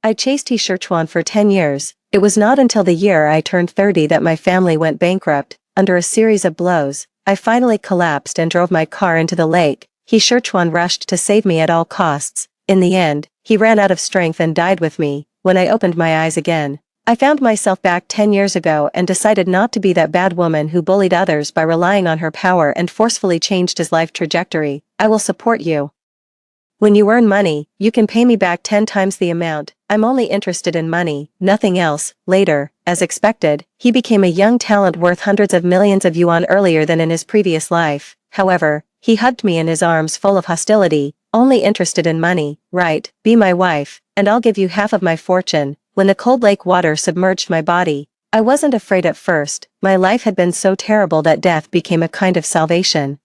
I chased Szechuan for 10 years. It was not until the year I turned 30 that my family went bankrupt. Under a series of blows, I finally collapsed and drove my car into the lake. Szechuan rushed to save me at all costs. In the end, he ran out of strength and died with me. When I opened my eyes again, I found myself back 10 years ago and decided not to be that bad woman who bullied others by relying on her power and forcefully changed his life trajectory. I will support you. When you earn money, you can pay me back 10 times the amount. I'm only interested in money, nothing else. Later, as expected, he became a young talent worth hundreds of millions of yuan earlier than in his previous life. However, he hugged me in his arms full of hostility, only interested in money. Right, be my wife, and I'll give you half of my fortune. When the cold lake water submerged my body, I wasn't afraid at first. My life had been so terrible that death became a kind of salvation.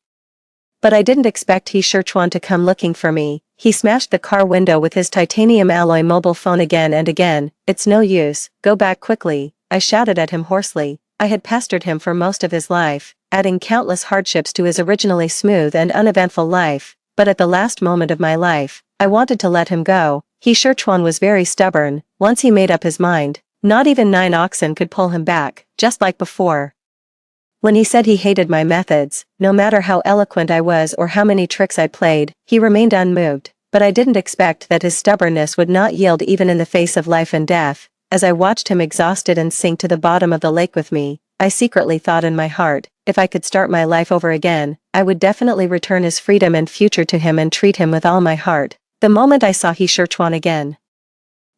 But I didn't expect Szechuan to come looking for me. He smashed the car window with his titanium alloy mobile phone again and again. It's no use, go back quickly, I shouted at him hoarsely. I had pestered him for most of his life, adding countless hardships to his originally smooth and uneventful life. But at the last moment of my life, I wanted to let him go. Szechuan was very stubborn. Once he made up his mind, not even 9 oxen could pull him back, just like before. When he said he hated my methods, no matter how eloquent I was or how many tricks I played, he remained unmoved. But I didn't expect that his stubbornness would not yield even in the face of life and death. As I watched him exhausted and sink to the bottom of the lake with me, I secretly thought in my heart, if I could start my life over again, I would definitely return his freedom and future to him and treat him with all my heart. The moment I saw Szechuan again,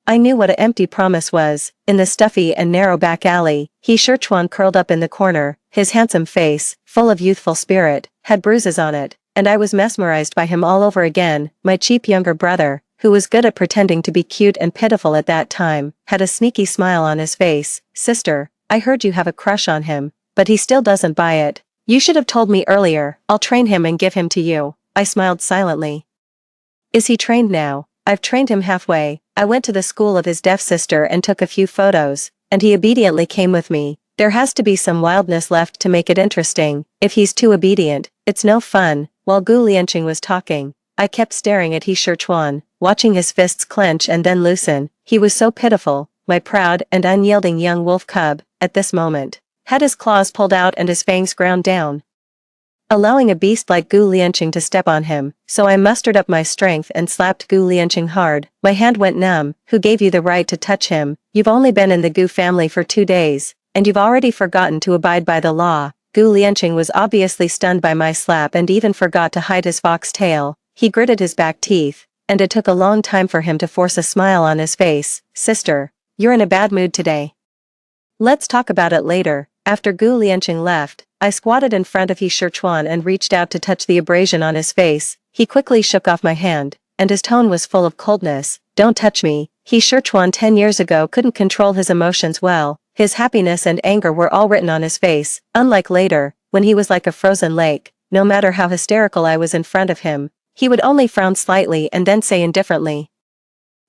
I knew what an empty promise was. In the stuffy and narrow back alley, Szechuan curled up in the corner, his handsome face, full of youthful spirit, had bruises on it, and I was mesmerized by him all over again. My cheap younger brother, who was good at pretending to be cute and pitiful at that time, had a sneaky smile on his face. Sister, I heard you have a crush on him, but he still doesn't buy it. You should have told me earlier. I'll train him and give him to you. I smiled silently. Is he trained now? I've trained him halfway. I went to the school of his deaf sister and took a few photos, and he obediently came with me. There has to be some wildness left to make it interesting. If he's too obedient, it's no fun. While Gu Lianqing was talking, I kept staring at Szechuan, watching his fists clench and then loosen. He was so pitiful, my proud and unyielding young wolf cub, at this moment, had his claws pulled out and his fangs ground down, allowing a beast like Gu Lianqing to step on him. So I mustered up my strength and slapped Gu Lianqing hard. My hand went numb. Who gave you the right to touch him? You've only been in the Gu family for 2 days, and you've already forgotten to abide by the law. Gu Lianqing was obviously stunned by my slap and even forgot to hide his fox tail. He gritted his back teeth, and it took a long time for him to force a smile on his face. Sister, you're in a bad mood today. Let's talk about it later. After Gu Lianqing left, I squatted in front of Szechuan and reached out to touch the abrasion on his face. He quickly shook off my hand, and his tone was full of coldness. Don't touch me. Szechuan 10 years ago couldn't control his emotions well. His happiness and anger were all written on his face, unlike later, when he was like a frozen lake. No matter how hysterical I was in front of him, he would only frown slightly and then say indifferently,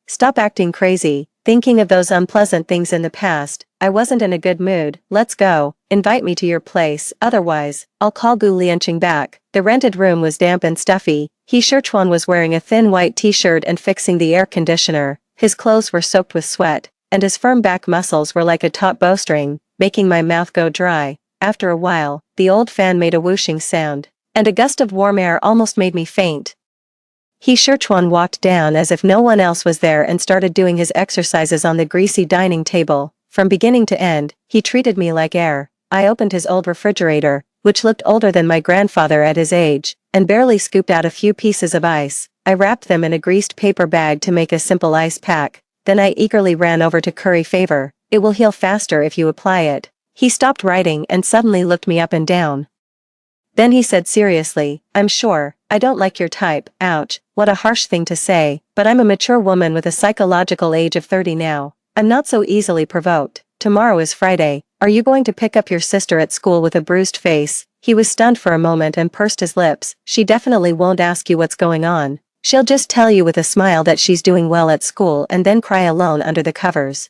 "Stop acting crazy." Thinking of those unpleasant things in the past, I wasn't in a good mood. Let's go. Invite me to your place, otherwise, I'll call Gu Lianqing back. The rented room was damp and stuffy. Szechuan was wearing a thin white t-shirt and fixing the air conditioner. His clothes were soaked with sweat, and his firm back muscles were like a taut bowstring, making my mouth go dry. After a while, the old fan made a whooshing sound, and a gust of warm air almost made me faint. Szechuan walked down as if no one else was there and started doing his exercises on the greasy dining table. From beginning to end, he treated me like air. I opened his old refrigerator, which looked older than my grandfather at his age, and barely scooped out a few pieces of ice. I wrapped them in a greased paper bag to make a simple ice pack. Then I eagerly ran over to curry favor. It will heal faster if you apply it. He stopped writing and suddenly looked me up and down. Then he said seriously, I'm sure, I don't like your type. Ouch, what a harsh thing to say, but I'm a mature woman with a psychological age of 30 now. I'm not so easily provoked. Tomorrow is Friday. Are you going to pick up your sister at school with a bruised face? He was stunned for a moment and pursed his lips. She definitely won't ask you what's going on. She'll just tell you with a smile that she's doing well at school and then cry alone under the covers.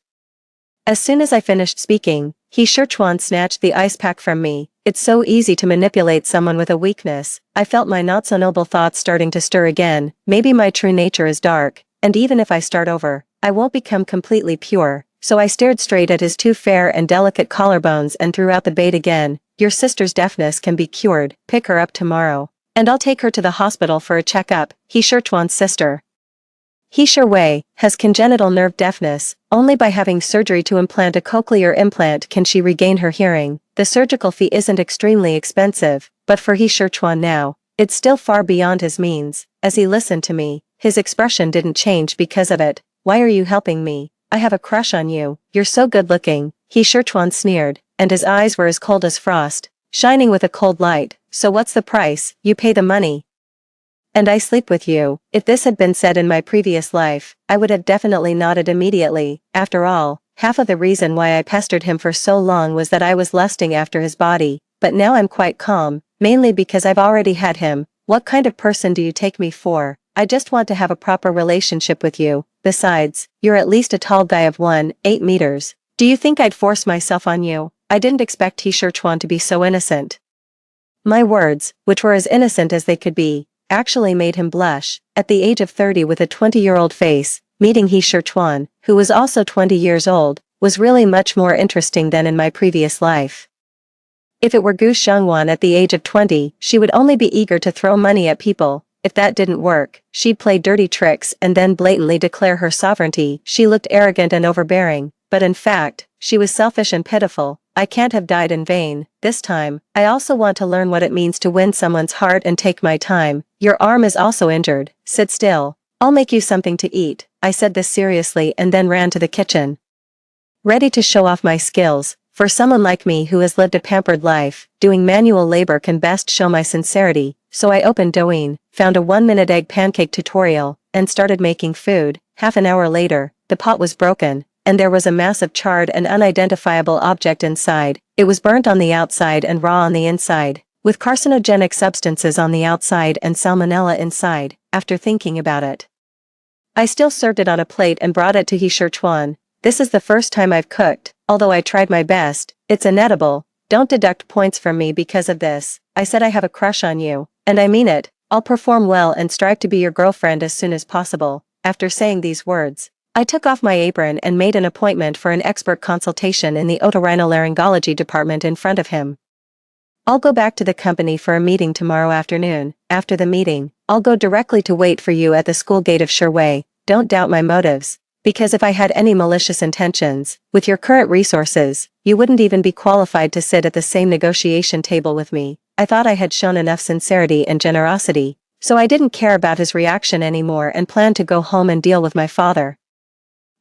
As soon as I finished speaking, Szechuan snatched the ice pack from me. It's so easy to manipulate someone with a weakness. I felt my not-so-noble thoughts starting to stir again. Maybe my true nature is dark, and even if I start over, I won't become completely pure, so I stared straight at his two fair and delicate collarbones and threw out the bait again. Your sister's deafness can be cured, pick her up tomorrow. And I'll take her to the hospital for a checkup. He Sherchuan's sister. He Sherwei has congenital nerve deafness. Only by having surgery to implant a cochlear implant can she regain her hearing. The surgical fee isn't extremely expensive, but for He Sherchuan now, it's still far beyond his means. As he listened to me, his expression didn't change because of it. Why are you helping me? I have a crush on you. You're so good looking. He Sherchuan sneered, and his eyes were as cold as frost, shining with a cold light. So what's the price? You pay the money. And I sleep with you. If this had been said in my previous life, I would have definitely nodded immediately. After all, half of the reason why I pestered him for so long was that I was lusting after his body, but now I'm quite calm, mainly because I've already had him. What kind of person do you take me for? I just want to have a proper relationship with you. Besides, you're at least a tall guy of 1.8 meters. Do you think I'd force myself on you? I didn't expect He Sherchuan to be so innocent. My words, which were as innocent as they could be, actually made him blush. At the age of 30 with a 20-year-old face, meeting He Sherchuan, who was also 20 years old, was really much more interesting than in my previous life. If it were Gu Xiangwan at the age of 20, she would only be eager to throw money at people. If that didn't work, she'd play dirty tricks and then blatantly declare her sovereignty. She looked arrogant and overbearing, but in fact, she was selfish and pitiful. I can't have died in vain. This time, I also want to learn what it means to win someone's heart and take my time. Your arm is also injured. Sit still. I'll make you something to eat. I said this seriously and then ran to the kitchen, ready to show off my skills. For someone like me who has lived a pampered life, doing manual labor can best show my sincerity. So I opened Douyin, found a 1-minute egg pancake tutorial, and started making food. Half an hour later, the pot was broken, and there was a massive charred and unidentifiable object inside. It was burnt on the outside and raw on the inside, with carcinogenic substances on the outside and salmonella inside. After thinking about it, I still served it on a plate and brought it to He Sherchuan. This is the first time I've cooked, although I tried my best. It's inedible. Don't deduct points from me because of this. I said I have a crush on you, and I mean it. I'll perform well and strive to be your girlfriend as soon as possible. After saying these words, I took off my apron and made an appointment for an expert consultation in the otorhinolaryngology department in front of him. I'll go back to the company for a meeting tomorrow afternoon. After the meeting, I'll go directly to wait for you at the school gate of Sherwei. Don't doubt my motives, because if I had any malicious intentions, with your current resources, you wouldn't even be qualified to sit at the same negotiation table with me. I thought I had shown enough sincerity and generosity, so I didn't care about his reaction anymore and planned to go home and deal with my father.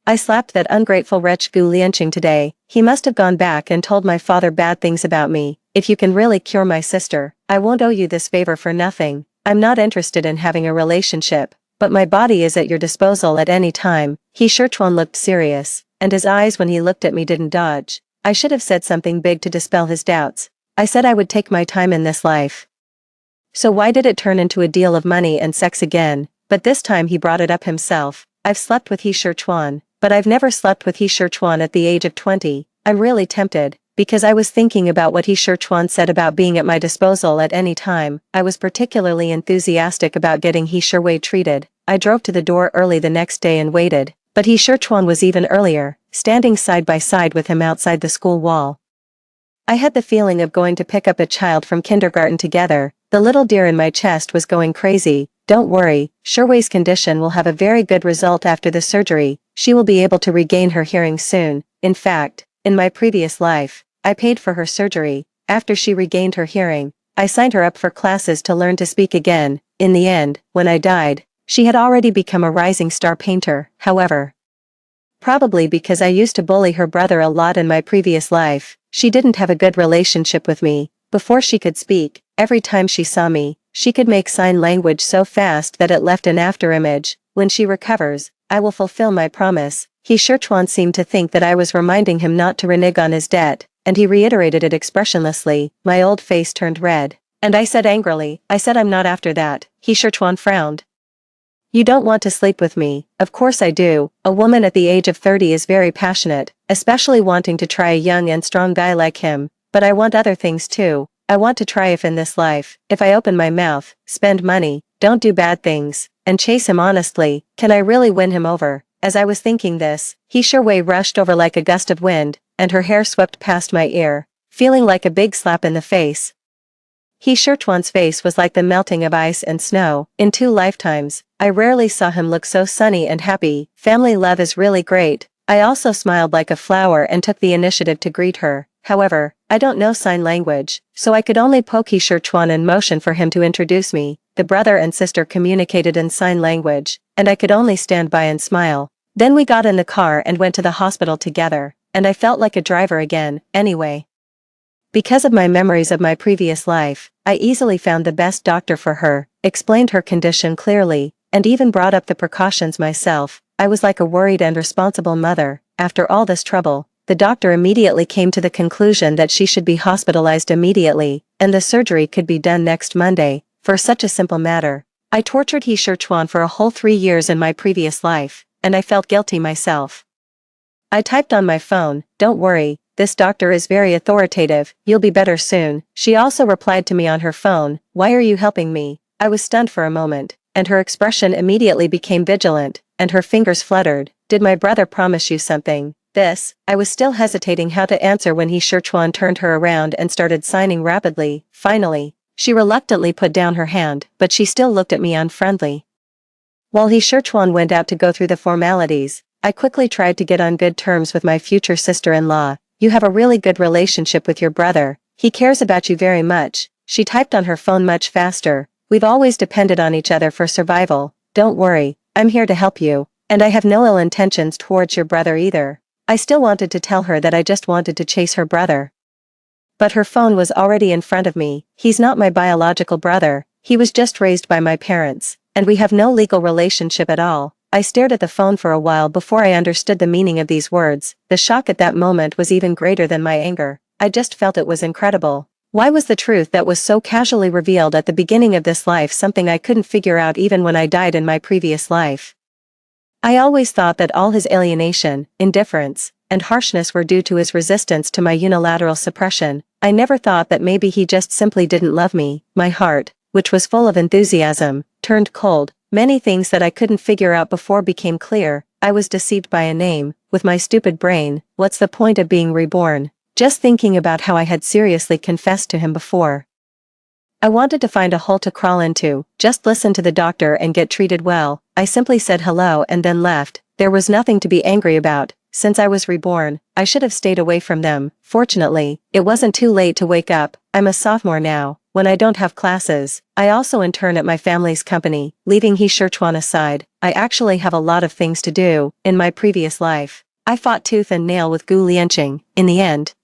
I slapped that ungrateful wretch Gu Lianqing today. He must have gone back and told my father bad things about me. If you can really cure my sister, I won't owe you this favor for nothing. I'm not interested in having a relationship, but my body is at your disposal at any time. He Sherchuan looked serious, and his eyes when he looked at me didn't dodge. I should have said something big to dispel his doubts. I said I would take my time in this life. So why did it turn into a deal of money and sex again? But this time he brought it up himself. I've slept with He Sherchuan, but I've never slept with He Sherchuan at the age of 20. I'm really tempted, because I was thinking about what He Sherchuan said about being at my disposal at any time. I was particularly enthusiastic about getting He Sherwei treated. I drove to the door early the next day and waited, but He Sherchuan was even earlier, standing side by side with him outside the school wall. I had the feeling of going to pick up a child from kindergarten together. The little deer in my chest was going crazy. Don't worry, Sherwei's condition will have a very good result after the surgery. She will be able to regain her hearing soon. In fact, in my previous life, I paid for her surgery. After she regained her hearing, I signed her up for classes to learn to speak again. In the end, when I died, she had already become a rising star painter. However, probably because I used to bully her brother a lot in my previous life, she didn't have a good relationship with me. Before she could speak, every time she saw me, she could make sign language so fast that it left an afterimage. When she recovers, I will fulfill my promise. He Sherchuan seemed to think that I was reminding him not to renege on his debt, and he reiterated it expressionlessly. My old face turned red, and I said angrily, I said I'm not after that. He Sherchuan frowned. You don't want to sleep with me? Of course I do. A woman at the age of 30 is very passionate, especially wanting to try a young and strong guy like him. But I want other things too. I want to try if in this life, if I open my mouth, spend money, don't do bad things, and chase him honestly, can I really win him over? As I was thinking this, He Shui rushed over like a gust of wind, and her hair swept past my ear, feeling like a big slap in the face. He Shuchuan's face was like the melting of ice and snow. In 2 lifetimes, I rarely saw him look so sunny and happy. Family love is really great. I also smiled like a flower and took the initiative to greet her. However, I don't know sign language, so I could only poke He Shuchuan in motion for him to introduce me. The brother and sister communicated in sign language, and I could only stand by and smile. Then we got in the car and went to the hospital together, and I felt like a driver again, anyway. Because of my memories of my previous life, I easily found the best doctor for her, explained her condition clearly, and even brought up the precautions myself. I was like a worried and responsible mother. After all this trouble, the doctor immediately came to the conclusion that she should be hospitalized immediately, and the surgery could be done next Monday, for such a simple matter. I tortured He Shuchuan for a whole 3 years in my previous life, and I felt guilty myself. I typed on my phone, "Don't worry, this doctor is very authoritative, you'll be better soon." She also replied to me on her phone, "Why are you helping me?" I was stunned for a moment, and her expression immediately became vigilant, and her fingers fluttered. "Did my brother promise you something?" I was still hesitating how to answer when He Shuchuan turned her around and started signing rapidly. Finally, she reluctantly put down her hand, but she still looked at me unfriendly. While He Shuchuan went out to go through the formalities, I quickly tried to get on good terms with my future sister-in-law. "You have a really good relationship with your brother. He cares about you very much." She typed on her phone much faster. "We've always depended on each other for survival. Don't worry, I'm here to help you, and I have no ill intentions towards your brother either." I still wanted to tell her that I just wanted to chase her brother. But her phone was already in front of me. "He's not my biological brother, he was just raised by my parents, and we have no legal relationship at all." I stared at the phone for a while before I understood the meaning of these words. The shock at that moment was even greater than my anger. I just felt it was incredible. Why was the truth that was so casually revealed at the beginning of this life something I couldn't figure out even when I died in my previous life? I always thought that all his alienation, indifference, and harshness were due to his resistance to my unilateral suppression. I never thought that maybe he just simply didn't love me. My heart, which was full of enthusiasm, turned cold. Many things that I couldn't figure out before became clear. I was deceived by a name. With my stupid brain, what's the point of being reborn? Just thinking about how I had seriously confessed to him before. I wanted to find a hole to crawl into, just listen to the doctor and get treated well. I simply said hello and then left. There was nothing to be angry about. Since I was reborn, I should have stayed away from them. Fortunately, it wasn't too late to wake up. I'm a sophomore now, when I don't have classes. I also intern at my family's company. Leaving He Shuchuan aside, I actually have a lot of things to do. In my previous life, I fought tooth and nail with Gu Lianqing. In the end,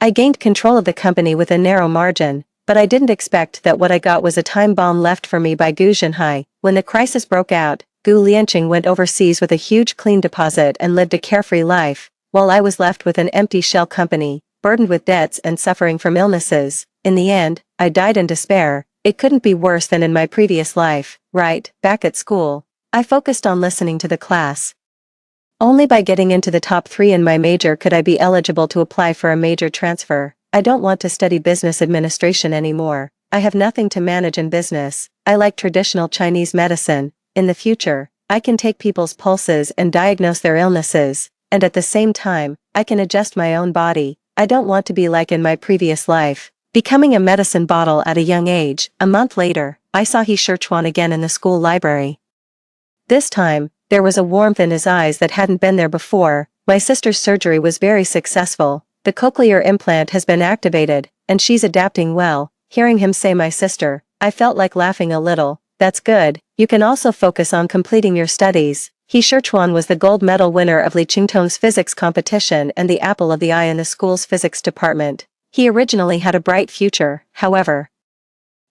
I gained control of the company with a narrow margin, but I didn't expect that what I got was a time bomb left for me by Gu Zhenhai. When the crisis broke out, Gu Lianqing went overseas with a huge clean deposit and lived a carefree life, while I was left with an empty shell company, burdened with debts and suffering from illnesses. In the end, I died in despair. It couldn't be worse than in my previous life. Right, back at school, I focused on listening to the class. Only by getting into the top 3 in my major could I be eligible to apply for a major transfer. I don't want to study business administration anymore. I have nothing to manage in business. I like traditional Chinese medicine. In the future, I can take people's pulses and diagnose their illnesses, and at the same time, I can adjust my own body. I don't want to be like in my previous life, becoming a medicine bottle at a young age. A month later, I saw He Shuchuan again in the school library. This time, there was a warmth in his eyes that hadn't been there before. "My sister's surgery was very successful. The cochlear implant has been activated, and she's adapting well." Hearing him say my sister, I felt like laughing a little. "That's good, you can also focus on completing your studies." He Shuchuan was the gold medal winner of Li Qingtong's physics competition and the apple of the eye in the school's physics department. He originally had a bright future, however.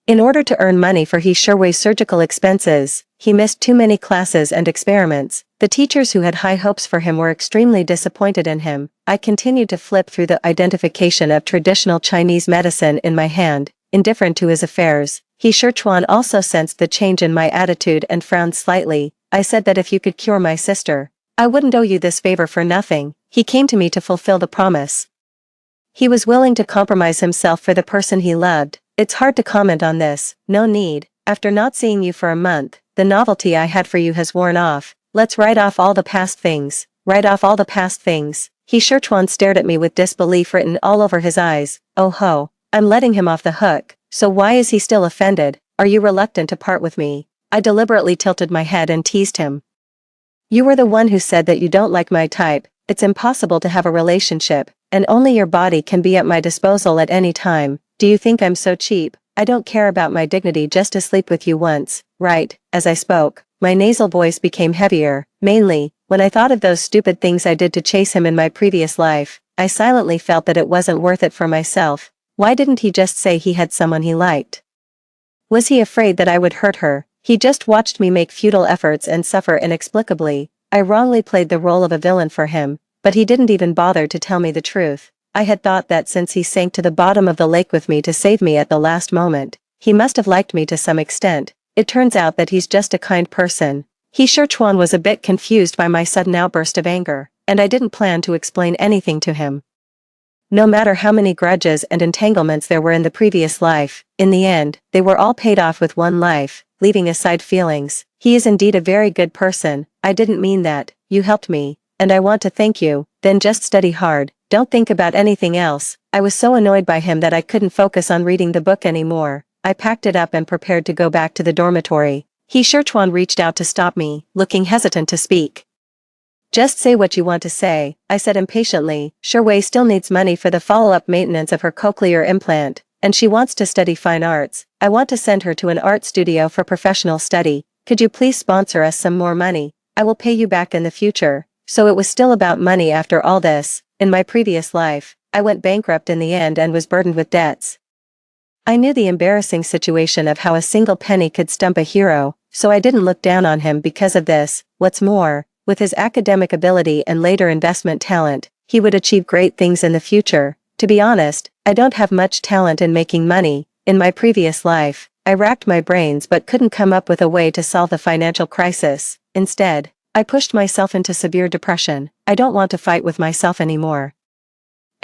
In order to earn money for He Shui's surgical expenses, he missed too many classes and experiments. The teachers who had high hopes for him were extremely disappointed in him. I continued to flip through the identification of traditional Chinese medicine in my hand, indifferent to his affairs. He Shuchuan also sensed the change in my attitude and frowned slightly. I said that if you could cure my sister, I wouldn't owe you this favor for nothing. He came to me to fulfill the promise. He was willing to compromise himself for the person he loved. It's hard to comment on this. No need. After not seeing you for a month, the novelty I had for you has worn off. Let's write off all the past things. Write off all the past things. He Sherchuan stared at me with disbelief written all over his eyes. Oh ho. I'm letting him off the hook, so why is he still offended? Are you reluctant to part with me? I deliberately tilted my head and teased him. You were the one who said that you don't like my type. It's impossible to have a relationship, and only your body can be at my disposal at any time. Do you think I'm so cheap? I don't care about my dignity just to sleep with you once, right? As I spoke, my nasal voice became heavier, mainly, when I thought of those stupid things I did to chase him in my previous life. I silently felt that it wasn't worth it for myself. Why didn't he just say he had someone he liked? Was he afraid that I would hurt her? He just watched me make futile efforts and suffer inexplicably. I wrongly played the role of a villain for him, but he didn't even bother to tell me the truth. I had thought that since he sank to the bottom of the lake with me to save me at the last moment, he must have liked me to some extent. It turns out that he's just a kind person. He Sherchuan was a bit confused by my sudden outburst of anger, and I didn't plan to explain anything to him. No matter how many grudges and entanglements there were in the previous life, in the end, they were all paid off with one life, leaving aside feelings. He is indeed a very good person. I didn't mean that. You helped me, and I want to thank you. Then just study hard. Don't think about anything else. I was so annoyed by him that I couldn't focus on reading the book anymore. I packed it up and prepared to go back to the dormitory. He Sherchuan reached out to stop me, looking hesitant to speak. Just say what you want to say, I said impatiently. Sherwei still needs money for the follow-up maintenance of her cochlear implant, and she wants to study fine arts. I want to send her to an art studio for professional study. Could you please sponsor us some more money? I will pay you back in the future. So it was still about money after all this. In my previous life, I went bankrupt in the end and was burdened with debts. I knew the embarrassing situation of how a single penny could stump a hero, so I didn't look down on him because of this. What's more, with his academic ability and later investment talent, he would achieve great things in the future. To be honest, I don't have much talent in making money. In my previous life, I racked my brains but couldn't come up with a way to solve the financial crisis. Instead, I pushed myself into severe depression. I don't want to fight with myself anymore.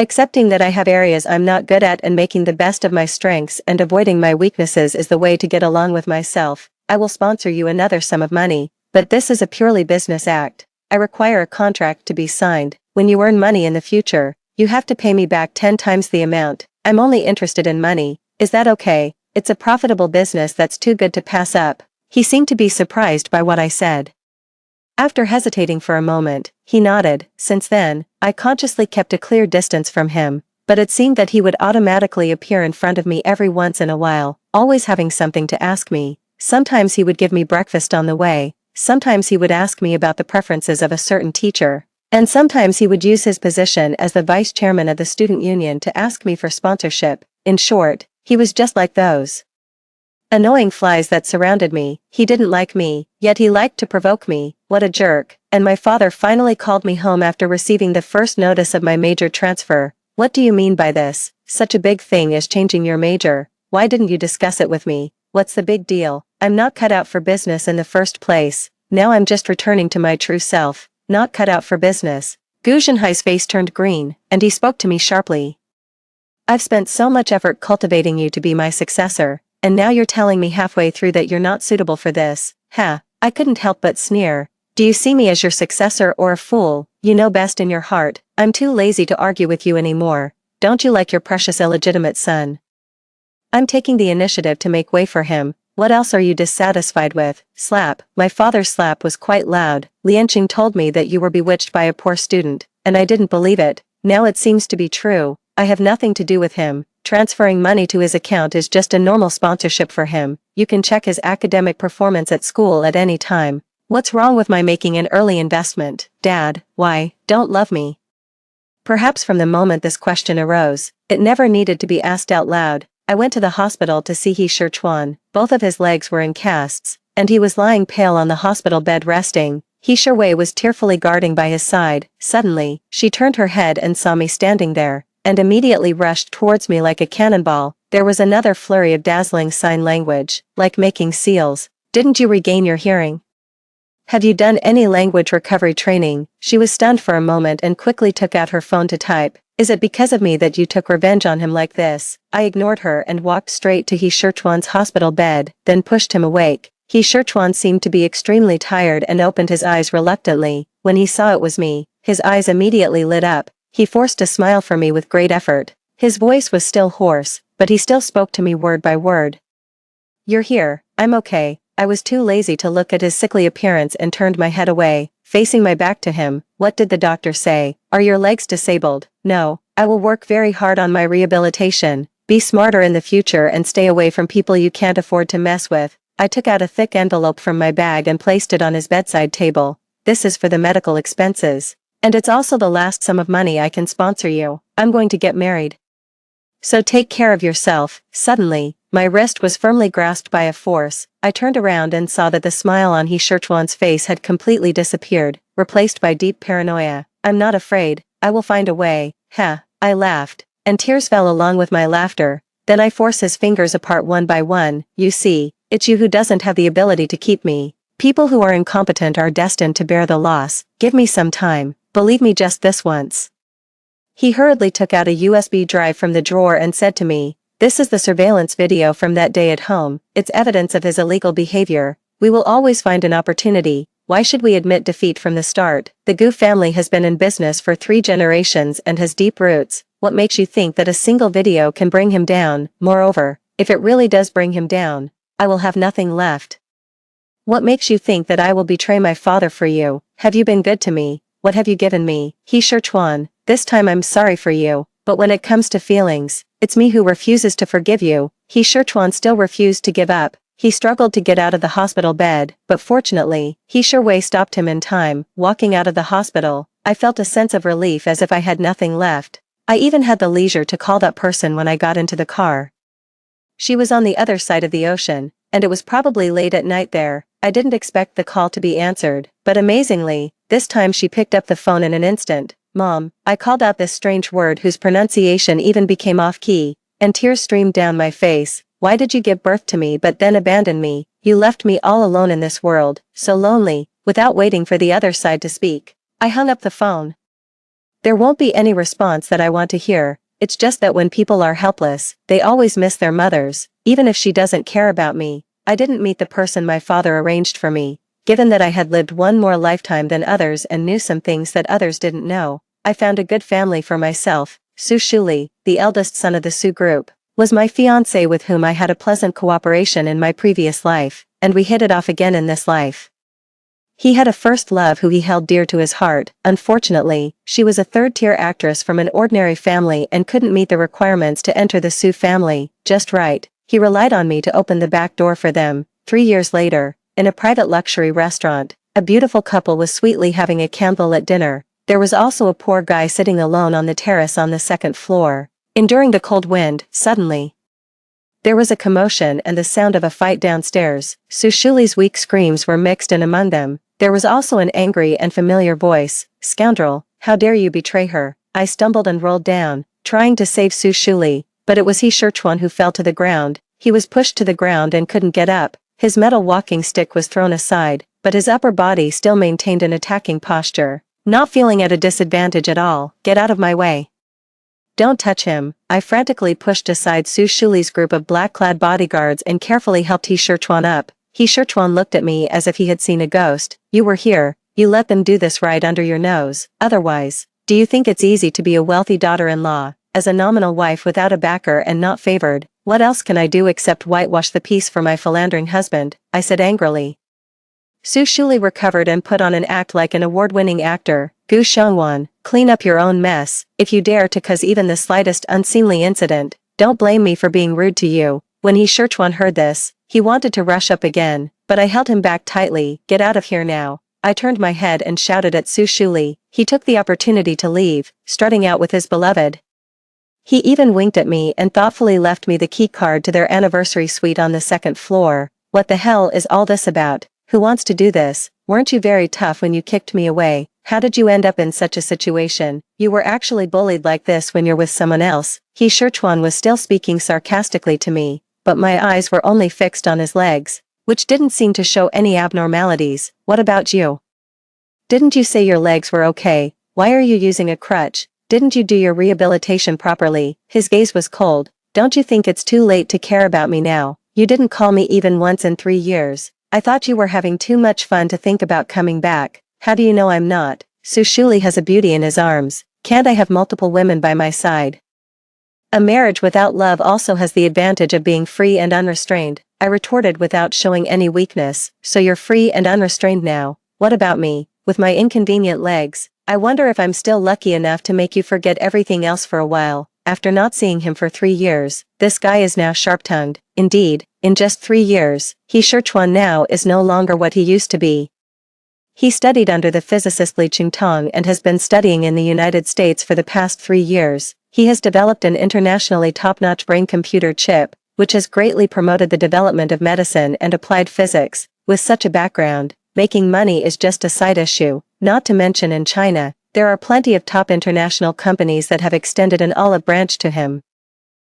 Accepting that I have areas I'm not good at and making the best of my strengths and avoiding my weaknesses is the way to get along with myself. I will sponsor you another sum of money, but this is a purely business act. I require a contract to be signed. When you earn money in the future, you have to pay me back 10 times the amount. I'm only interested in money. Is that okay? It's a profitable business that's too good to pass up. He seemed to be surprised by what I said. After hesitating for a moment, he nodded. Since then, I consciously kept a clear distance from him, but it seemed that he would automatically appear in front of me every once in a while, always having something to ask me. Sometimes he would give me breakfast on the way, sometimes he would ask me about the preferences of a certain teacher, and sometimes he would use his position as the vice chairman of the student union to ask me for sponsorship. In short, he was just like those annoying flies that surrounded me. He didn't like me, yet he liked to provoke me. What a jerk. And my father finally called me home after receiving the first notice of my major transfer. What do you mean by this? Such a big thing as changing your major. Why didn't you discuss it with me? What's the big deal? I'm not cut out for business in the first place. Now I'm just returning to my true self. Not cut out for business. Gu Zhenhai's face turned green, and he spoke to me sharply. I've spent so much effort cultivating you to be my successor, and now you're telling me halfway through that you're not suitable for this. Ha, I couldn't help but sneer. Do you see me as your successor or a fool? You know best in your heart. I'm too lazy to argue with you anymore. Don't you like your precious illegitimate son? I'm taking the initiative to make way for him. What else are you dissatisfied with? Slap. My father's slap was quite loud. Lianqing told me that you were bewitched by a poor student, and I didn't believe it. Now it seems to be true. I have nothing to do with him. Transferring money to his account is just a normal sponsorship for him. You can check his academic performance at school at any time. What's wrong with my making an early investment? Dad, why, don't love me? Perhaps from the moment this question arose, it never needed to be asked out loud. I went to the hospital to see He Sherchuan. Both of his legs were in casts, and he was lying pale on the hospital bed resting. He Sherwei was tearfully guarding by his side. Suddenly, she turned her head and saw me standing there, and immediately rushed towards me like a cannonball. There was another flurry of dazzling sign language, like making seals. Didn't you regain your hearing? Have you done any language recovery training? She was stunned for a moment and quickly took out her phone to type. Is it because of me that you took revenge on him like this? I ignored her and walked straight to He Sherchuan's hospital bed, then pushed him awake. He Sherchuan seemed to be extremely tired and opened his eyes reluctantly. When he saw it was me, his eyes immediately lit up. He forced a smile for me with great effort. His voice was still hoarse, but he still spoke to me word by word. "You're here, I'm okay." I was too lazy to look at his sickly appearance and turned my head away, facing my back to him. "What did the doctor say? Are your legs disabled?" "No, I will work very hard on my rehabilitation. Be smarter in the future and stay away from people you can't afford to mess with." I took out a thick envelope from my bag and placed it on his bedside table. "This is for the medical expenses. And it's also the last sum of money I can sponsor you. I'm going to get married. So take care of yourself." Suddenly, my wrist was firmly grasped by a force. I turned around and saw that the smile on He Sherchuan's face had completely disappeared, replaced by deep paranoia. "I'm not afraid, I will find a way." "Heh." I laughed, and tears fell along with my laughter. Then I forced his fingers apart one by one. "You see, it's you who doesn't have the ability to keep me. People who are incompetent are destined to bear the loss. Give me some time. Believe me just this once." He hurriedly took out a USB drive from the drawer and said to me, "This is the surveillance video from that day at home. It's evidence of his illegal behavior. We will always find an opportunity. Why should we admit defeat from the start? The Gu family has been in business for 3 generations and has deep roots. What makes you think that a single video can bring him down? Moreover, if it really does bring him down, I will have nothing left. What makes you think that I will betray my father for you? Have you been good to me? What have you given me?" "He Sherchuan, this time I'm sorry for you, but when it comes to feelings, it's me who refuses to forgive you." He Sherchuan still refused to give up. He struggled to get out of the hospital bed, but fortunately, He Sherwei stopped him in time. Walking out of the hospital, I felt a sense of relief as if I had nothing left. I even had the leisure to call that person when I got into the car. She was on the other side of the ocean, and it was probably late at night there. I didn't expect the call to be answered, but amazingly, this time she picked up the phone in an instant. "Mom," I called out this strange word whose pronunciation even became off-key, and tears streamed down my face. "Why did you give birth to me but then abandon me? You left me all alone in this world, so lonely." Without waiting for the other side to speak, I hung up the phone. There won't be any response that I want to hear. It's just that when people are helpless, they always miss their mothers, even if she doesn't care about me. I didn't meet the person my father arranged for me. Given that I had lived one more lifetime than others and knew some things that others didn't know, I found a good family for myself. Su Shuli, the eldest son of the Su group, was my fiancé with whom I had a pleasant cooperation in my previous life, and we hit it off again in this life. He had a first love who he held dear to his heart. Unfortunately, she was a third-tier actress from an ordinary family and couldn't meet the requirements to enter the Su family just right. He relied on me to open the back door for them. 3 years later, in a private luxury restaurant, a beautiful couple was sweetly having a candlelit dinner. There was also a poor guy sitting alone on the terrace on the 2nd floor, enduring the cold wind. Suddenly, there was a commotion and the sound of a fight downstairs. Su Shuli's weak screams were mixed in among them. There was also an angry and familiar voice. "Scoundrel, how dare you betray her?" I stumbled and rolled down, trying to save Su Shuli, but it was He Sherchuan who fell to the ground. He was pushed to the ground and couldn't get up. His metal walking stick was thrown aside, but his upper body still maintained an attacking posture. Not feeling at a disadvantage at all, "Get out of my way. Don't touch him." I frantically pushed aside Su Shuli's group of black-clad bodyguards and carefully helped He Sherchuan up. He Sherchuan looked at me as if he had seen a ghost. "You were here, you let them do this right under your nose. Otherwise, do you think it's easy to be a wealthy daughter-in-law, as a nominal wife without a backer and not favored? What else can I do except whitewash the piece for my philandering husband?" I said angrily. Su Shuli recovered and put on an act like an award-winning actor. "Gu Shengwan, clean up your own mess. If you dare to cause even the slightest unseemly incident, don't blame me for being rude to you." When He Sherchuan heard this, he wanted to rush up again, but I held him back tightly. "Get out of here now." I turned my head and shouted at Su Shuli. He took the opportunity to leave, strutting out with his beloved. He even winked at me and thoughtfully left me the key card to their anniversary suite on the 2nd floor. What the hell is all this about? Who wants to do this? Weren't you very tough when you kicked me away? How did you end up in such a situation? You were actually bullied like this when you're with someone else. He Sherchuan was still speaking sarcastically to me, but my eyes were only fixed on his legs, which didn't seem to show any abnormalities. "What about you? Didn't you say your legs were okay? Why are you using a crutch? Didn't you do your rehabilitation properly?" His gaze was cold. "Don't you think it's too late to care about me now? You didn't call me even once in 3 years. I thought you were having too much fun to think about coming back. How do you know I'm not? Sushuli has a beauty in his arms. Can't I have multiple women by my side? A marriage without love also has the advantage of being free and unrestrained, I retorted without showing any weakness. So you're free and unrestrained now. What about me? With my inconvenient legs, I wonder if I'm still lucky enough to make you forget everything else for a while. After not seeing him for 3 years, this guy is now sharp-tongued. Indeed, in just 3 years, he Sichuan now is no longer what he used to be. He studied under the physicist Li Chingtong and has been studying in the United States for the past 3 years. He has developed an internationally top-notch brain-computer chip, which has greatly promoted the development of medicine and applied physics. With such a background, making money is just a side issue. Not to mention in China, there are plenty of top international companies that have extended an olive branch to him.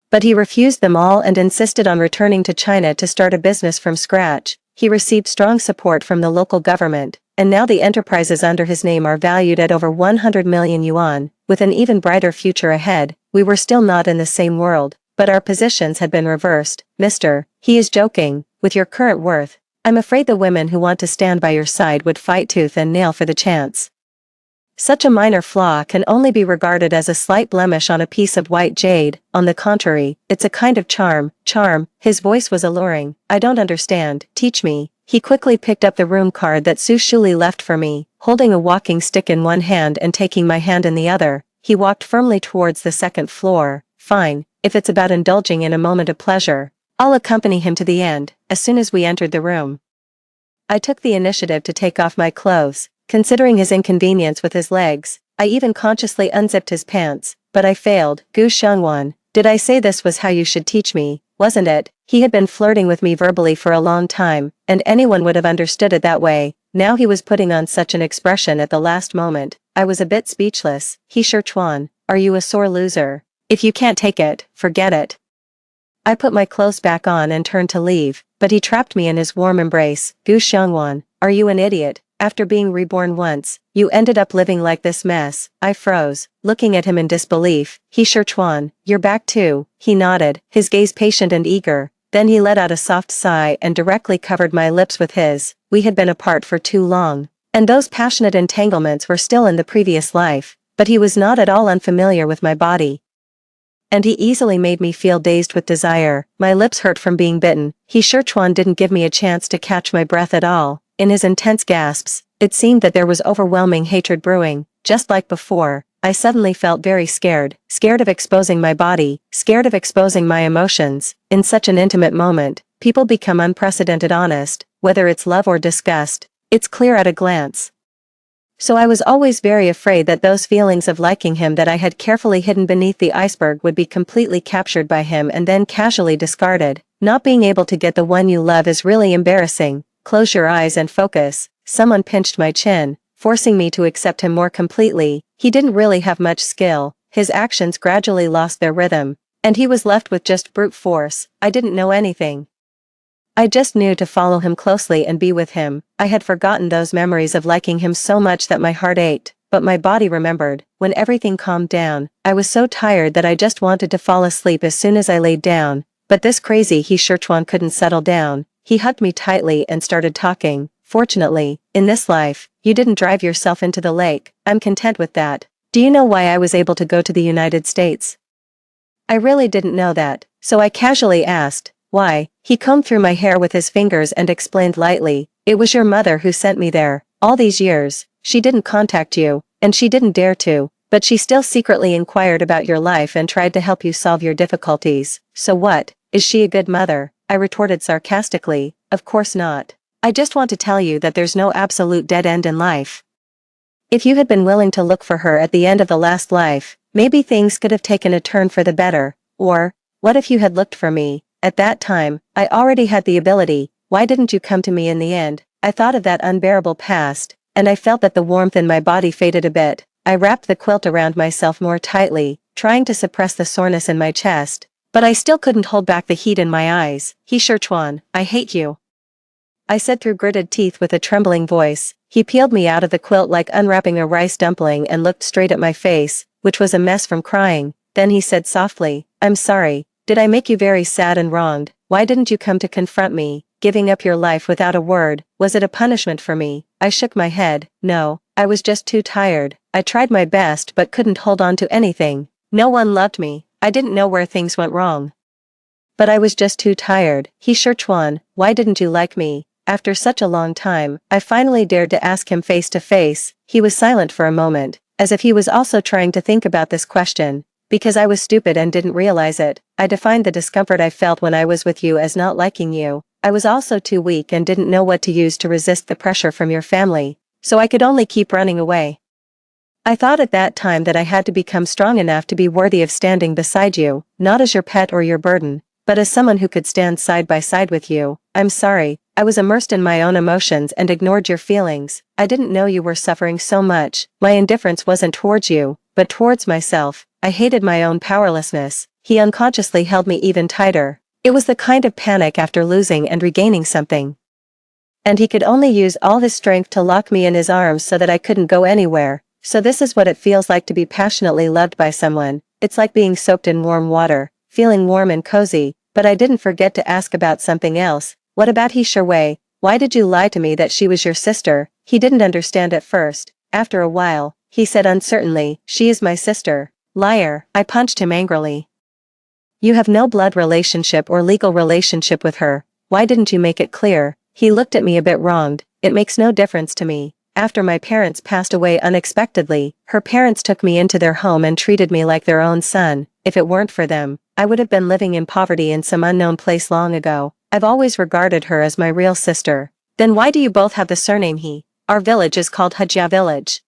But he refused them all and insisted on returning to China to start a business from scratch. He received strong support from the local government, and now the enterprises under his name are valued at over 100 million yuan. With an even brighter future ahead, we were still not in the same world, but our positions had been reversed. Mister, he is joking, with your current worth, I'm afraid the women who want to stand by your side would fight tooth and nail for the chance. Such a minor flaw can only be regarded as a slight blemish on a piece of white jade. On the contrary, it's a kind of charm. His voice was alluring. I don't understand, teach me. He quickly picked up the room card that Su Shuli left for me, holding a walking stick in one hand and taking my hand in the other. He walked firmly towards the second floor. Fine, if it's about indulging in a moment of pleasure, I'll accompany him to the end. As soon as we entered the room, I took the initiative to take off my clothes. Considering his inconvenience with his legs, I even consciously unzipped his pants, but I failed. Gu Xiangwan, did I say this was how you should teach me, wasn't it? He had been flirting with me verbally for a long time, and anyone would have understood it that way. Now he was putting on such an expression at the last moment. I was a bit speechless. He Sichuan, are you a sore loser? If you can't take it, forget it. I put my clothes back on and turned to leave, but he trapped me in his warm embrace. Gu Xiangwan, are you an idiot? After being reborn once, you ended up living like this mess. I froze, looking at him in disbelief. He Sichuan, you're back too. He nodded, his gaze patient and eager. Then he let out a soft sigh and directly covered my lips with his. We had been apart for too long, and those passionate entanglements were still in the previous life, but he was not at all unfamiliar with my body. And he easily made me feel dazed with desire. My lips hurt from being bitten. He Sichuan didn't give me a chance to catch my breath at all. In his intense gasps, it seemed that there was overwhelming hatred brewing. Just like before, I suddenly felt very scared of exposing my body, scared of exposing my emotions. In such an intimate moment, people become unprecedented honest, whether it's love or disgust, it's clear at a glance. So I was always very afraid that those feelings of liking him that I had carefully hidden beneath the iceberg would be completely captured by him and then casually discarded. Not being able to get the one you love is really embarrassing. Close your eyes and focus. Someone pinched my chin, forcing me to accept him more completely. He didn't really have much skill. His actions gradually lost their rhythm, and he was left with just brute force. I didn't know anything. I just knew to follow him closely and be with him. I had forgotten those memories of liking him so much that my heart ached, but my body remembered. When everything calmed down, I was so tired that I just wanted to fall asleep as soon as I laid down. But this crazy He Sichuan couldn't settle down. He hugged me tightly and started talking. Fortunately, in this life, you didn't drive yourself into the lake. I'm content with that. Do you know why I was able to go to the United States? I really didn't know that, so I casually asked, why? He combed through my hair with his fingers and explained lightly, it was your mother who sent me there. All these years, she didn't contact you, and she didn't dare to, but she still secretly inquired about your life and tried to help you solve your difficulties. So what? Is she a good mother? I retorted sarcastically, of course not. I just want to tell you that there's no absolute dead end in life. If you had been willing to look for her at the end of the last life, maybe things could have taken a turn for the better. Or, what if you had looked for me? At that time, I already had the ability. Why didn't you come to me in the end? I thought of that unbearable past, and I felt that the warmth in my body faded a bit. I wrapped the quilt around myself more tightly, trying to suppress the soreness in my chest. But I still couldn't hold back the heat in my eyes. He Sichuan, I hate you. I said through gritted teeth with a trembling voice. He peeled me out of the quilt like unwrapping a rice dumpling and looked straight at my face, which was a mess from crying. Then he said softly, I'm sorry, did I make you very sad and wronged? Why didn't you come to confront me, giving up your life without a word? Was it a punishment for me? I shook my head. No, I was just too tired. I tried my best but couldn't hold on to anything. No one loved me. I didn't know where things went wrong. But I was just too tired. He Sherchuan, why didn't you like me? After such a long time, I finally dared to ask him face to face. He was silent for a moment, as if he was also trying to think about this question. Because I was stupid and didn't realize it, I defined the discomfort I felt when I was with you as not liking you. I was also too weak and didn't know what to use to resist the pressure from your family, so I could only keep running away. I thought at that time that I had to become strong enough to be worthy of standing beside you, not as your pet or your burden, but as someone who could stand side by side with you. I'm sorry, I was immersed in my own emotions and ignored your feelings. I didn't know you were suffering so much. My indifference wasn't towards you, but towards myself. I hated my own powerlessness. He unconsciously held me even tighter. It was the kind of panic after losing and regaining something. And he could only use all his strength to lock me in his arms so that I couldn't go anywhere. So this is what it feels like to be passionately loved by someone. It's like being soaked in warm water, feeling warm and cozy. But I didn't forget to ask about something else. What about He Sherwei? Why did you lie to me that she was your sister? He didn't understand at first. After a while, he said uncertainly, she is my sister. Liar, I punched him angrily. You have no blood relationship or legal relationship with her. Why didn't you make it clear? He looked at me a bit wronged. It makes no difference to me. After my parents passed away unexpectedly, her parents took me into their home and treated me like their own son. If it weren't for them, I would have been living in poverty in some unknown place long ago. I've always regarded her as my real sister. Then why do you both have the surname He? Our village is called Hajia village.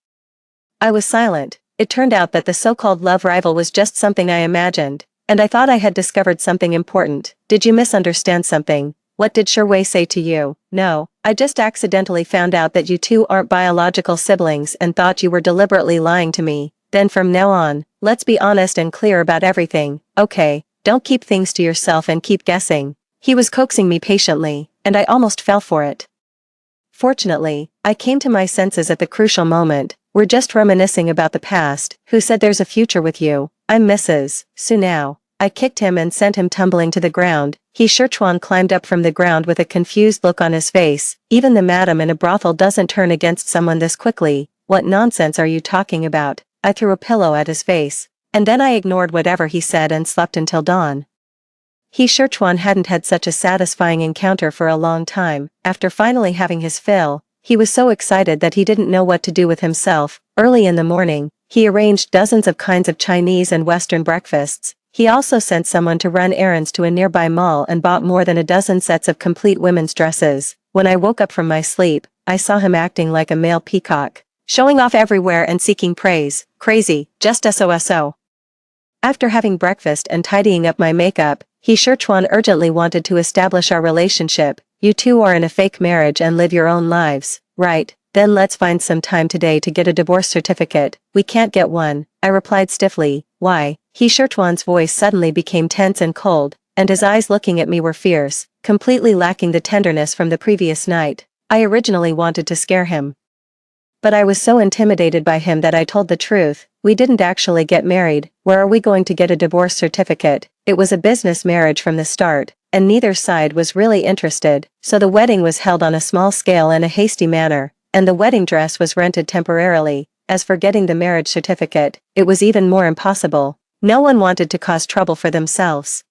I was silent. It turned out that the so-called love rival was just something I imagined, and I thought I had discovered something important. Did you misunderstand something? What did Sherwei say to you? No, I just accidentally found out that you two aren't biological siblings and thought you were deliberately lying to me. Then from now on, let's be honest and clear about everything, okay? Don't keep things to yourself and keep guessing. He was coaxing me patiently, and I almost fell for it. Fortunately, I came to my senses at the crucial moment. We're just reminiscing about the past. Who said there's a future with you? I'm Mrs. Su now. I kicked him and sent him tumbling to the ground. He Sherchuan climbed up from the ground with a confused look on his face. Even the madam in a brothel doesn't turn against someone this quickly. What nonsense are you talking about? I threw a pillow at his face. And then I ignored whatever he said and slept until dawn. He Sherchuan hadn't had such a satisfying encounter for a long time. After finally having his fill, he was so excited that he didn't know what to do with himself. Early in the morning, he arranged dozens of kinds of Chinese and Western breakfasts. He also sent someone to run errands to a nearby mall and bought more than a dozen sets of complete women's dresses. When I woke up from my sleep, I saw him acting like a male peacock, showing off everywhere and seeking praise. Crazy, just SOSO. After having breakfast and tidying up my makeup, He Sherchuan urgently wanted to establish our relationship. You two are in a fake marriage and live your own lives, right? Then let's find some time today to get a divorce certificate. We can't get one, I replied stiffly. Why? He Sherchuan's voice suddenly became tense and cold, and his eyes looking at me were fierce, completely lacking the tenderness from the previous night. I originally wanted to scare him, but I was so intimidated by him that I told the truth. We didn't actually get married. Where are we going to get a divorce certificate? It was a business marriage from the start, and neither side was really interested, so the wedding was held on a small scale in a hasty manner, and the wedding dress was rented temporarily. As for getting the marriage certificate, it was even more impossible. No one wanted to cause trouble for themselves.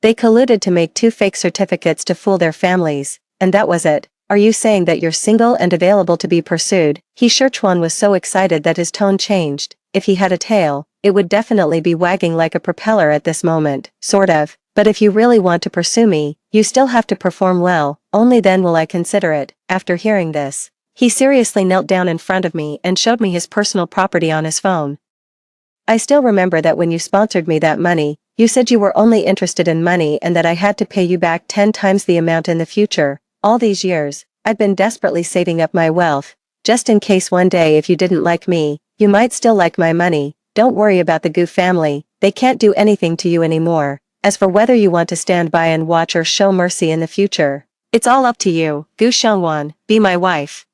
They colluded to make 2 fake certificates to fool their families, and that was it. Are you saying that you're single and available to be pursued? He Sherchuan was so excited that his tone changed. If he had a tail, it would definitely be wagging like a propeller at this moment. Sort of. But if you really want to pursue me, you still have to perform well. Only then will I consider it. After hearing this, he seriously knelt down in front of me and showed me his personal property on his phone. I still remember that when you sponsored me that money, you said you were only interested in money and that I had to pay you back 10 times the amount in the future. All these years, I'd been desperately saving up my wealth, just in case one day if you didn't like me, you might still like my money. Don't worry about the Gu family, they can't do anything to you anymore. As for whether you want to stand by and watch or show mercy in the future, it's all up to you. Gu Xiangwan, be my wife.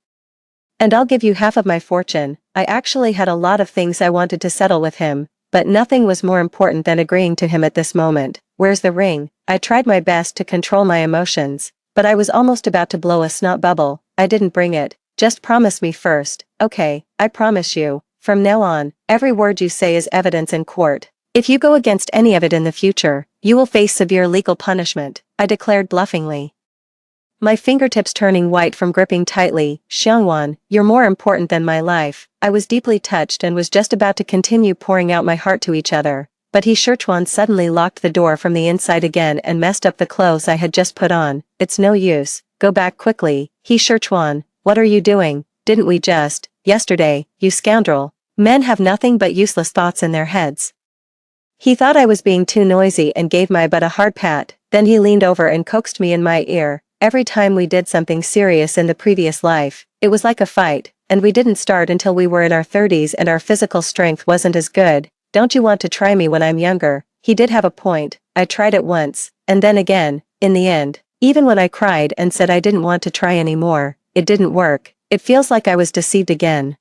And I'll give you half of my fortune. I actually had a lot of things I wanted to settle with him, but nothing was more important than agreeing to him at this moment. Where's the ring? I tried my best to control my emotions, but I was almost about to blow a snot bubble. I didn't bring it. Just promise me first. Okay, I promise you. From now on, every word you say is evidence in court. If you go against any of it in the future, you will face severe legal punishment, I declared bluffingly. My fingertips turning white from gripping tightly. Xiangwan, you're more important than my life. I was deeply touched and was just about to continue pouring out my heart to each other, but Sichuan suddenly locked the door from the inside again and messed up the clothes I had just put on. It's no use. Go back quickly. Sichuan, what are you doing? Didn't we just, yesterday, you scoundrel? Men have nothing but useless thoughts in their heads. He thought I was being too noisy and gave my butt a hard pat, then he leaned over and coaxed me in my ear. Every time we did something serious in the previous life, it was like a fight, and we didn't start until we were in our 30s and our physical strength wasn't as good. Don't you want to try me when I'm younger? He did have a point. I tried it once, and then again, in the end. Even when I cried and said I didn't want to try anymore, it didn't work. It feels like I was deceived again.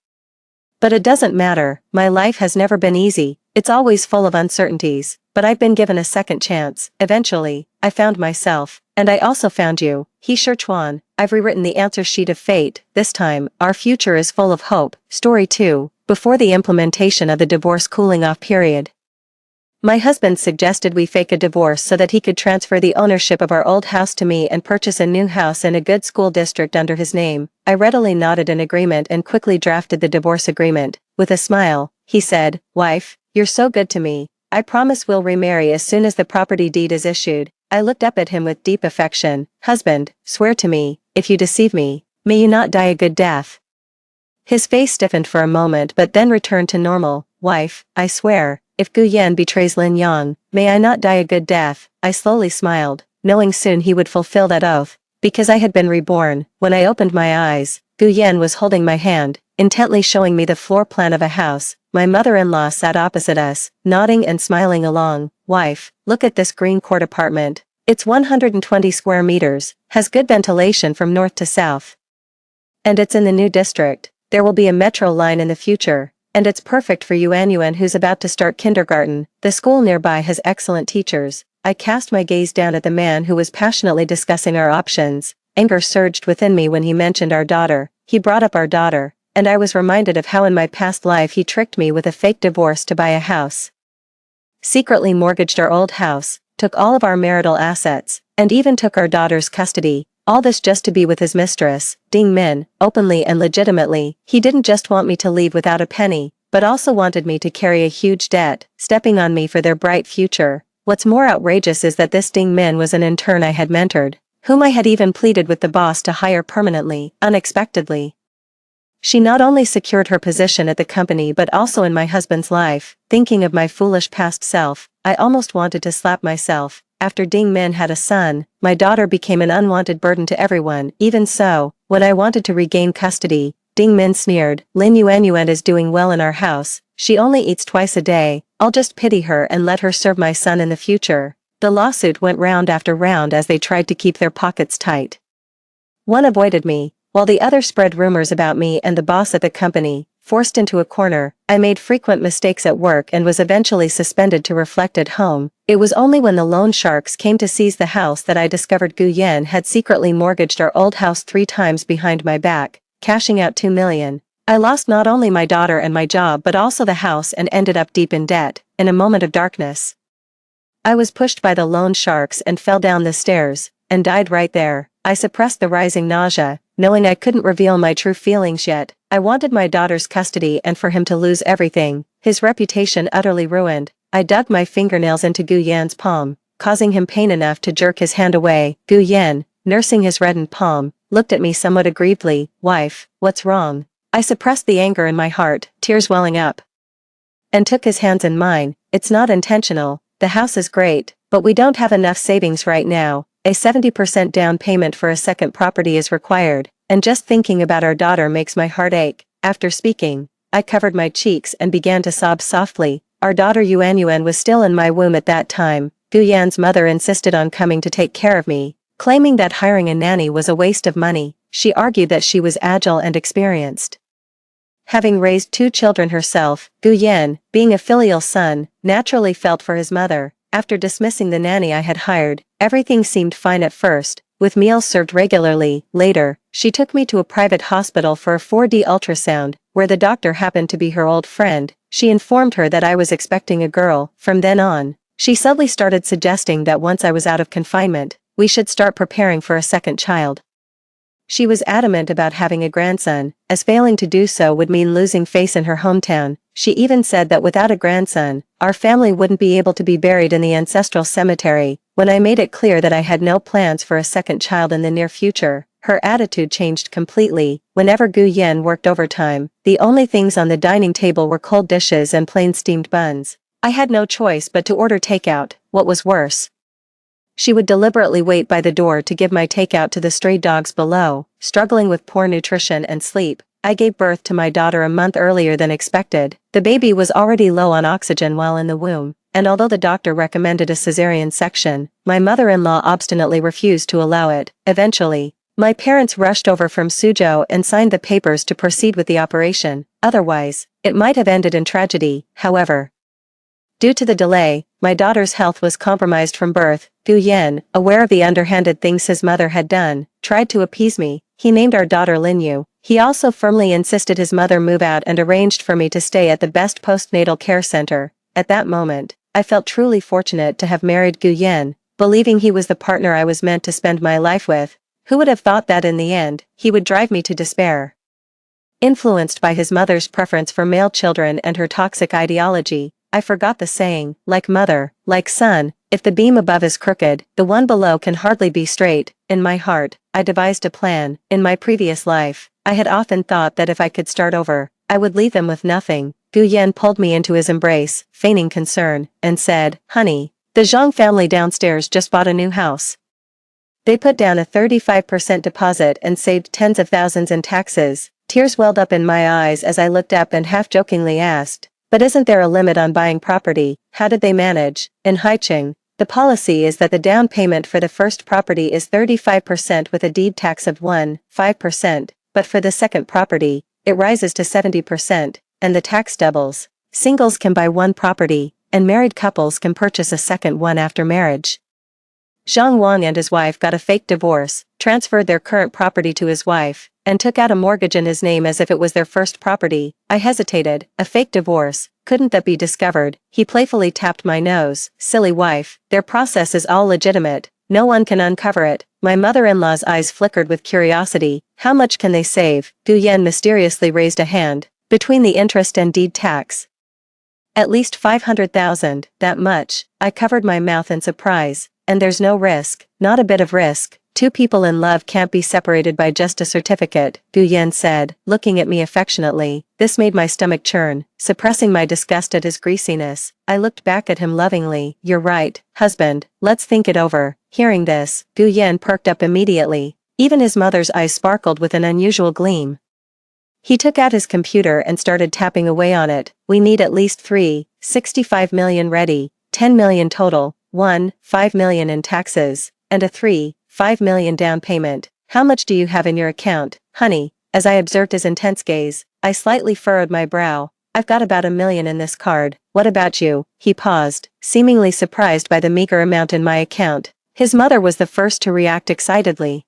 But it doesn't matter, my life has never been easy, it's always full of uncertainties, but I've been given a second chance. Eventually, I found myself, and I also found you. Sichuan, I've rewritten the answer sheet of fate. This time, our future is full of hope. Story 2, before the implementation of the divorce cooling off period. My husband suggested we fake a divorce so that he could transfer the ownership of our old house to me and purchase a new house in a good school district under his name. I readily nodded in agreement and quickly drafted the divorce agreement. With a smile, he said, "Wife, you're so good to me. I promise we'll remarry as soon as the property deed is issued." I looked up at him with deep affection. "Husband, swear to me, if you deceive me, may you not die a good death." His face stiffened for a moment but then returned to normal. "Wife, I swear, if Gu Yan betrays Lin Yang, may I not die a good death." I slowly smiled, knowing soon he would fulfill that oath, because I had been reborn. When I opened my eyes, Gu Yan was holding my hand, intently showing me the floor plan of a house. My mother-in-law sat opposite us, nodding and smiling along. "Wife, look at this green court apartment. It's 120 square meters, has good ventilation from north to south. And it's in the new district. There will be a metro line in the future. And it's perfect for Yuan who's about to start kindergarten. The school nearby has excellent teachers." I cast my gaze down at the man who was passionately discussing our options. Anger surged within me when he mentioned our daughter. He brought up our daughter, and I was reminded of how in my past life he tricked me with a fake divorce to buy a house. Secretly mortgaged our old house, took all of our marital assets, and even took our daughter's custody. All this just to be with his mistress, Ding Min, openly and legitimately. He didn't just want me to leave without a penny, but also wanted me to carry a huge debt, stepping on me for their bright future. What's more outrageous is that this Ding Min was an intern I had mentored, whom I had even pleaded with the boss to hire permanently. Unexpectedly, she not only secured her position at the company but also in my husband's life. Thinking of my foolish past self, I almost wanted to slap myself. After Ding Min had a son, my daughter became an unwanted burden to everyone. Even so, when I wanted to regain custody, Ding Min sneered, "Lin Yuan is doing well in our house, she only eats twice a day, I'll just pity her and let her serve my son in the future." The lawsuit went round after round as they tried to keep their pockets tight. One avoided me, while the other spread rumors about me and the boss at the company. Forced into a corner, I made frequent mistakes at work and was eventually suspended to reflect at home. It was only when the loan sharks came to seize the house that I discovered Gu Yan had secretly mortgaged our old house 3 times behind my back, cashing out 2 million. I lost not only my daughter and my job but also the house and ended up deep in debt. In a moment of darkness, I was pushed by the loan sharks and fell down the stairs, and died right there. I suppressed the rising nausea, knowing I couldn't reveal my true feelings yet. I wanted my daughter's custody and for him to lose everything, his reputation utterly ruined. I dug my fingernails into Gu Yan's palm, causing him pain enough to jerk his hand away. Gu Yan, nursing his reddened palm, looked at me somewhat aggrievedly. "Wife, what's wrong?" I suppressed the anger in my heart, tears welling up, and took his hands in mine. "It's not intentional, the house is great, but we don't have enough savings right now. A 70% down payment for a second property is required, and just thinking about our daughter makes my heart ache." After speaking, I covered my cheeks and began to sob softly. Our daughter Yuan was still in my womb at that time. Gu Yan's mother insisted on coming to take care of me, claiming that hiring a nanny was a waste of money. She argued that she was agile and experienced, having raised 2 children herself. Gu Yan, being a filial son, naturally felt for his mother. After dismissing the nanny I had hired, everything seemed fine at first, with meals served regularly. Later, she took me to a private hospital for a 4D ultrasound, where the doctor happened to be her old friend. She informed her that I was expecting a girl. From then on, she subtly started suggesting that once I was out of confinement, we should start preparing for a second child. She was adamant about having a grandson, as failing to do so would mean losing face in her hometown. She even said that without a grandson, our family wouldn't be able to be buried in the ancestral cemetery. When I made it clear that I had no plans for a second child in the near future, her attitude changed completely. Whenever Gu Yen worked overtime, the only things on the dining table were cold dishes and plain steamed buns. I had no choice but to order takeout. What was worse, she would deliberately wait by the door to give my takeout to the stray dogs below. Struggling with poor nutrition and sleep, I gave birth to my daughter a month earlier than expected. The baby was already low on oxygen while in the womb, and although the doctor recommended a cesarean section, my mother-in-law obstinately refused to allow it. Eventually, my parents rushed over from Suzhou and signed the papers to proceed with the operation. Otherwise, it might have ended in tragedy. However, due to the delay, my daughter's health was compromised from birth. Gu Yen, aware of the underhanded things his mother had done, tried to appease me. He named our daughter Linyu. He also firmly insisted his mother move out and arranged for me to stay at the best postnatal care center. At that moment, I felt truly fortunate to have married Gu Yen, believing he was the partner I was meant to spend my life with. Who would have thought that in the end, he would drive me to despair? Influenced by his mother's preference for male children and her toxic ideology, I forgot the saying, like mother, like son. If the beam above is crooked, the one below can hardly be straight. In my heart, I devised a plan. In my previous life, I had often thought that if I could start over, I would leave them with nothing. Gu Yen pulled me into his embrace, feigning concern, and said, "Honey, the Zhang family downstairs just bought a new house. They put down a 35% deposit and saved tens of thousands in taxes." Tears welled up in my eyes as I looked up and half-jokingly asked, "But isn't there a limit on buying property? How did they manage?" In Haicheng, the policy is that the down payment for the first property is 35% with a deed tax of 1.5%, but for the second property, it rises to 70%, and the tax doubles. Singles can buy one property, and married couples can purchase a second one after marriage. Zhang Wang and his wife got a fake divorce, transferred their current property to his wife, and took out a mortgage in his name as if it was their first property. I hesitated. A fake divorce? Couldn't that be discovered? He playfully tapped my nose. "Silly wife, their process is all legitimate. No one can uncover it." My mother-in-law's eyes flickered with curiosity. "How much can they save?" Gu Yen mysteriously raised a hand. "Between the interest and deed tax, at least 500,000, that much." I covered my mouth in surprise. "And there's no risk?" "Not a bit of risk. Two people in love can't be separated by just a certificate," Gu Yen said, looking at me affectionately. This made my stomach churn. Suppressing my disgust at his greasiness, I looked back at him lovingly. "You're right, husband, let's think it over." Hearing this, Gu Yen perked up immediately. Even his mother's eyes sparkled with an unusual gleam. He took out his computer and started tapping away on it. "We need at least 3.65 million ready, 10 million total, 1.5 million in taxes, and a 3.5 million down payment. How much do you have in your account, honey?" As I observed his intense gaze, I slightly furrowed my brow. "I've got about 1 million in this card. What about you?" He paused, seemingly surprised by the meager amount in my account. His mother was the first to react excitedly.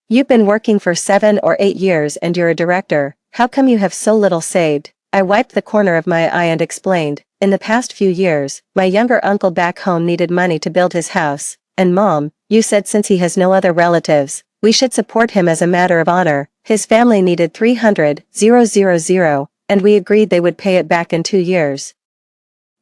"You've been working for 7 or 8 years and you're a director. How come you have so little saved?" I wiped the corner of my eye and explained, "In the past few years, my younger uncle back home needed money to build his house, and Mom, you said since he has no other relatives, we should support him as a matter of honor. His family needed 300,000, and we agreed they would pay it back in 2 years.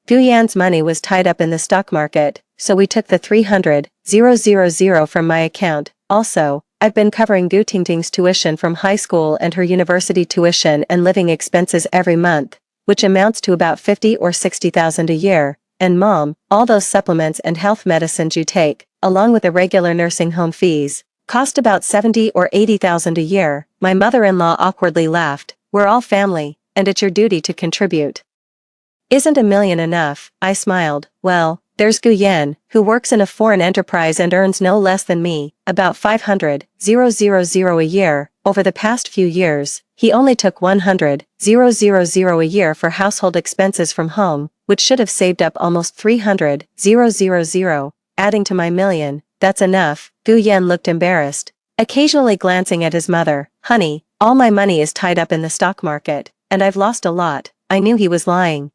Gu Yan's money was tied up in the stock market, so we took the 300,000 from my account. Also, I've been covering Gu Tingting's tuition from high school and her university tuition and living expenses every month, which amounts to about 50 or 60,000 a year. And Mom, all those supplements and health medicines you take, along with the regular nursing home fees, cost about 70 or 80,000 a year." My mother-in-law awkwardly laughed. "We're all family, and it's your duty to contribute." "Isn't 1 million enough?" I smiled. "Well, There's Gu Yan, who works in a foreign enterprise and earns no less than me, about 500,000 a year. Over the past few years, he only took 100,000 a year for household expenses from home, which should have saved up almost 300,000. Adding to my million, that's enough. Gu Yan looked embarrassed, occasionally glancing at his mother. Honey, all my money is tied up in the stock market, and I've lost a lot. I knew he was lying.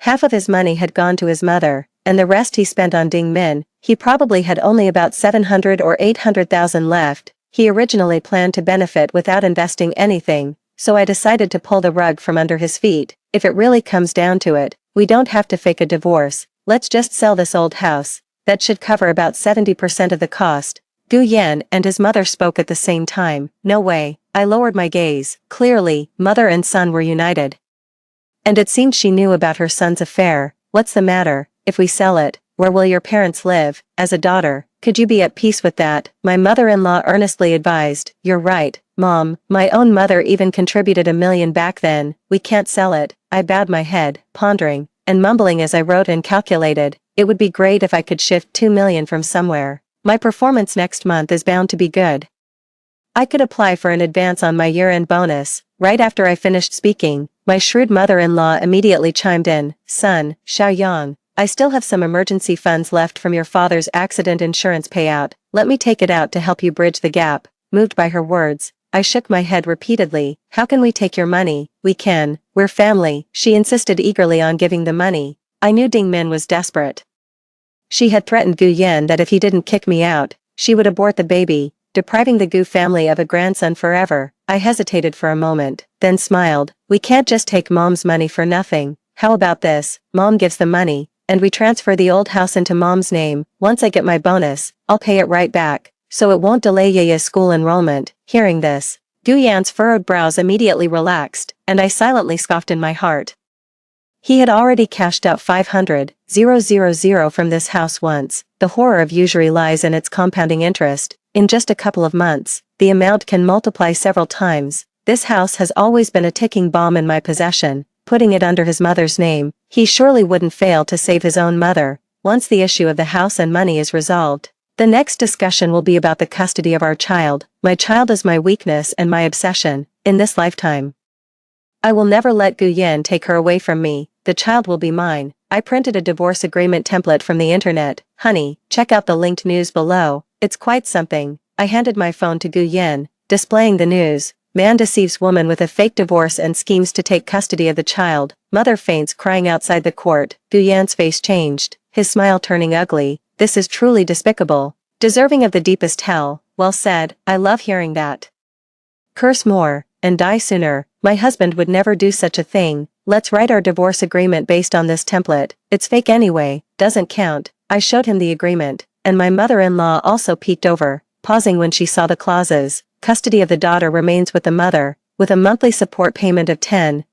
Half of his money had gone to his mother, and the rest he spent on Ding Min. He probably had only about 700 or 800,000 left. He originally planned to benefit without investing anything, so I decided to pull the rug from under his feet. If it really comes down to it, we don't have to fake a divorce. Let's just sell this old house. That should cover about 70% of the cost. Gu Yan and his mother spoke at the same time. No way. I lowered my gaze. Clearly, mother and son were united. And it seemed she knew about her son's affair. What's the matter? If we sell it, where will your parents live? As a daughter, could you be at peace with that? My mother-in-law earnestly advised. You're right, Mom. My own mother even contributed $1 million back then. We can't sell it. I bowed my head, pondering, and mumbling as I wrote and calculated. It would be great if I could shift $2 million from somewhere. My performance next month is bound to be good. I could apply for an advance on my year-end bonus. Right after I finished speaking, my shrewd mother-in-law immediately chimed in. Son, Xiaoyang, I still have some emergency funds left from your father's accident insurance payout. Let me take it out to help you bridge the gap. Moved by her words, I shook my head repeatedly. How can we take your money? We can. We're family. She insisted eagerly on giving the money. I knew Ding Min was desperate. She had threatened Gu Yan that if he didn't kick me out, she would abort the baby, depriving the Gu family of a grandson forever. I hesitated for a moment, then smiled. We can't just take Mom's money for nothing. How about this? Mom gives the money, and we transfer the old house into Mom's name. Once I get my bonus, I'll pay it right back, so it won't delay Yeye's school enrollment. Hearing this, Gu Yan's furrowed brows immediately relaxed, and I silently scoffed in my heart. He had already cashed out 500,000 from this house once. The horror of usury lies in its compounding interest. In just a couple of months, the amount can multiply several times. This house has always been a ticking bomb in my possession. Putting it under his mother's name, he surely wouldn't fail to save his own mother. Once the issue of the house and money is resolved, the next discussion will be about the custody of our child. My child is my weakness and my obsession, in this lifetime. I will never let Gu Yan take her away from me. The child will be mine. I printed a divorce agreement template from the internet. Honey, check out the linked news below. It's quite something. I handed my phone to Gu Yan, displaying the news. Man deceives woman with a fake divorce and schemes to take custody of the child. Mother faints crying outside the court. Gu Yan's face changed, his smile turning ugly. This is truly despicable. Deserving of the deepest hell. Well said. I love hearing that. Curse more, and die sooner. My husband would never do such a thing. Let's write our divorce agreement based on this template. It's fake anyway, doesn't count. I showed him the agreement, and my mother-in-law also peeked over, pausing when she saw the clauses. Custody of the daughter remains with the mother, with a monthly support payment of 10,000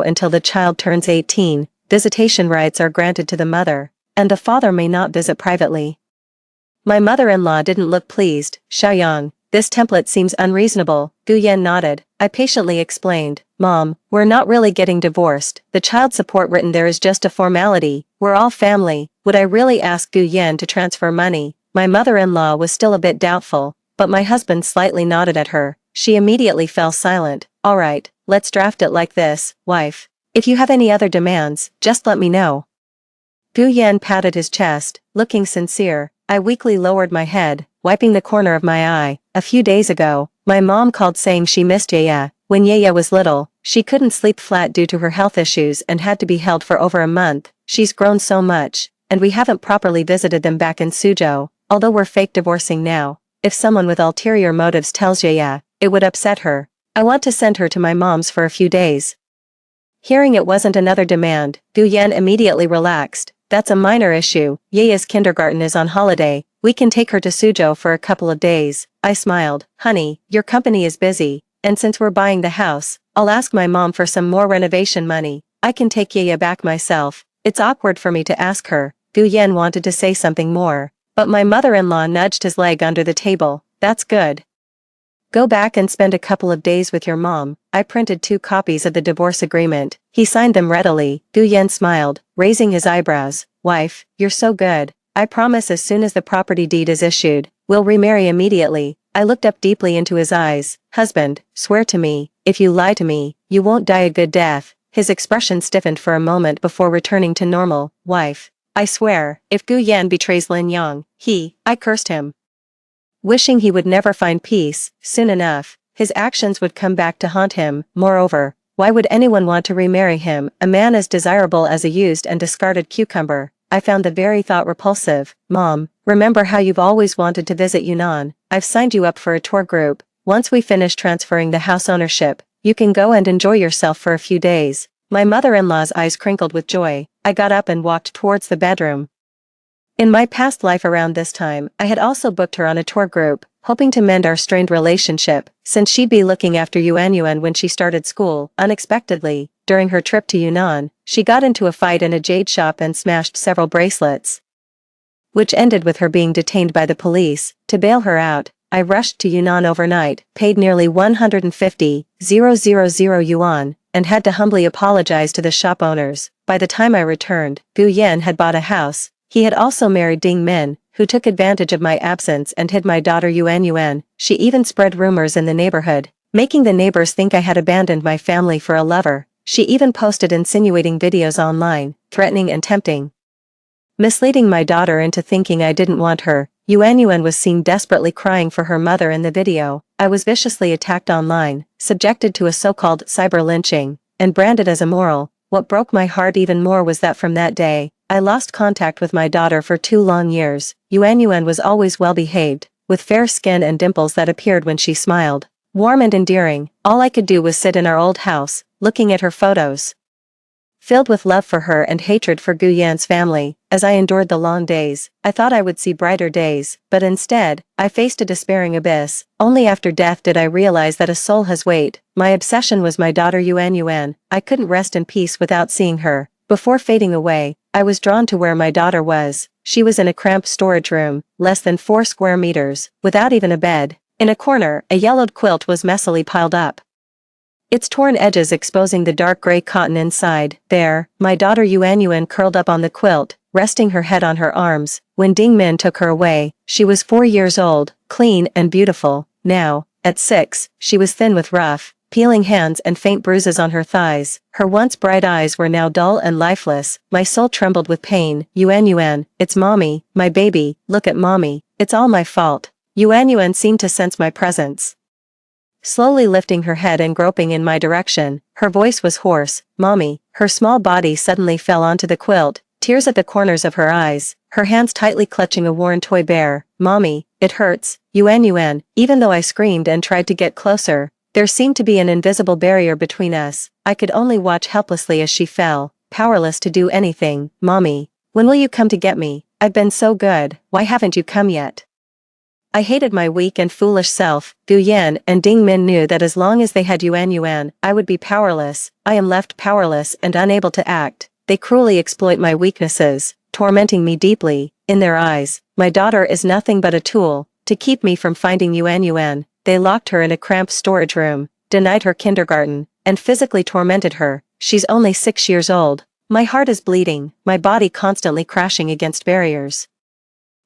until the child turns 18. Visitation rights are granted to the mother, and the father may not visit privately. My mother-in-law didn't look pleased. Xiaoyang, this template seems unreasonable. Gu Yan nodded. I patiently explained. Mom, we're not really getting divorced. The child support written there is just a formality. We're all family. Would I really ask Gu Yan to transfer money? My mother-in-law was still a bit doubtful, but my husband slightly nodded at her. She immediately fell silent. All right, let's draft it like this, wife. If you have any other demands, just let me know. Gu Yan patted his chest, looking sincere. I weakly lowered my head, wiping the corner of my eye. A few days ago, my mom called saying she missed Yeye. When Yeye was little, she couldn't sleep flat due to her health issues and had to be held for over a month. She's grown so much, and we haven't properly visited them back in Suzhou, although we're fake divorcing now. If someone with ulterior motives tells Yeye, it would upset her. I want to send her to my mom's for a few days. Hearing it wasn't another demand, Gu Yan immediately relaxed. That's a minor issue. Yeye's kindergarten is on holiday. We can take her to Suzhou for a couple of days. I smiled. Honey, your company is busy, and since we're buying the house, I'll ask my mom for some more renovation money. I can take Yeye back myself. It's awkward for me to ask her. Gu Yan wanted to say something more, but my mother-in-law nudged his leg under the table. That's good. Go back and spend a couple of days with your mom. I printed 2 copies of the divorce agreement. He signed them readily. Gu Yan smiled, raising his eyebrows. wife, you're so good. I promise as soon as the property deed is issued, we'll remarry immediately. I looked up deeply into his eyes. Husband, swear to me, if you lie to me, you won't die a good death. His expression stiffened for a moment before returning to normal. Wife, I swear, if Gu Yan betrays Lin Yang, I cursed him. Wishing he would never find peace, soon enough, his actions would come back to haunt him. Moreover, why would anyone want to remarry him, a man as desirable as a used and discarded cucumber? I found the very thought repulsive. Mom, remember how you've always wanted to visit Yunnan? I've signed you up for a tour group. Once we finish transferring the house ownership, you can go and enjoy yourself for a few days. My mother-in-law's eyes crinkled with joy. I got up and walked towards the bedroom. In my past life around this time, I had also booked her on a tour group, hoping to mend our strained relationship, since she'd be looking after Yuan when she started school. Unexpectedly, during her trip to Yunnan, she got into a fight in a jade shop and smashed several bracelets, which ended with her being detained by the police. To bail her out, I rushed to Yunnan overnight, paid nearly 150,000 yuan, and had to humbly apologize to the shop owners. By the time I returned, Gu Yan had bought a house. He had also married Ding Min, who took advantage of my absence and hid my daughter Yuan. She even spread rumors in the neighborhood, making the neighbors think I had abandoned my family for a lover. She even posted insinuating videos online, threatening and tempting, misleading my daughter into thinking I didn't want her. Yuan was seen desperately crying for her mother in the video. I was viciously attacked online, subjected to a so-called cyber lynching, and branded as immoral. What broke my heart even more was that from that day, I lost contact with my daughter for 2 long years. Yuan was always well-behaved, with fair skin and dimples that appeared when she smiled. Warm and endearing, all I could do was sit in our old house, looking at her photos, filled with love for her and hatred for Gu Yan's family. As I endured the long days, I thought I would see brighter days, but instead, I faced a despairing abyss. Only after death did I realize that a soul has weight. My obsession was my daughter Yuan. I couldn't rest in peace without seeing her. Before fading away, I was drawn to where my daughter was. She was in a cramped storage room, less than 4 square meters, without even a bed. In a corner, a yellowed quilt was messily piled up, its torn edges exposing the dark gray cotton inside. There, my daughter Yuan curled up on the quilt, resting her head on her arms. When Ding Min took her away, she was 4 years old, clean and beautiful. Now, at 6, she was thin with rough, peeling hands and faint bruises on her thighs. Her once bright eyes were now dull and lifeless. My soul trembled with pain. Yuan, it's mommy, my baby, look at mommy, it's all my fault. Yuan seemed to sense my presence, slowly lifting her head and groping in my direction. Her voice was hoarse. Mommy. Her small body suddenly fell onto the quilt, tears at the corners of her eyes, her hands tightly clutching a worn toy bear. Mommy, it hurts. Yuan. Even though I screamed and tried to get closer, there seemed to be an invisible barrier between us. I could only watch helplessly as she fell, powerless to do anything. Mommy, when will you come to get me? I've been so good, why haven't you come yet? I hated my weak and foolish self. Gu Yan and Ding Min knew that as long as they had Yuan, I would be powerless. I am left powerless and unable to act. They cruelly exploit my weaknesses, tormenting me deeply. In their eyes, my daughter is nothing but a tool, to keep me from finding Yuan. They locked her in a cramped storage room, denied her kindergarten, and physically tormented her. She's only 6 years old. My heart is bleeding, my body constantly crashing against barriers.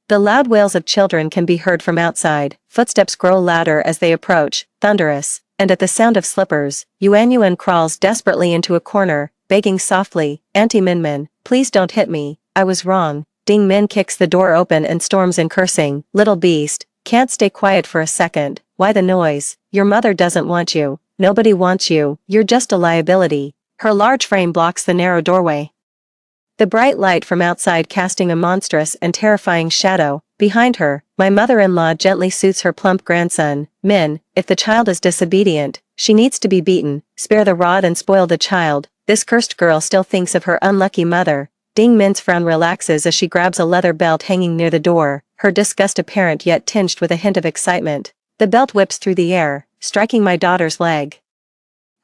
The loud wails of children can be heard from outside. Footsteps grow louder as they approach, thunderous, and at the sound of slippers, Yuan crawls desperately into a corner, begging softly, Auntie Min, please don't hit me, I was wrong. Ding Min kicks the door open and storms in cursing. Little beast, can't stay quiet for a second. Why the noise? Your mother doesn't want you. Nobody wants you. You're just a liability. Her large frame blocks the narrow doorway, the bright light from outside casting a monstrous and terrifying shadow. Behind her, my mother-in-law gently soothes her plump grandson. Min, if the child is disobedient, she needs to be beaten. Spare the rod and spoil the child. This cursed girl still thinks of her unlucky mother. Ding Min's frown relaxes as she grabs a leather belt hanging near the door, her disgust apparent yet tinged with a hint of excitement. The belt whips through the air, striking my daughter's leg,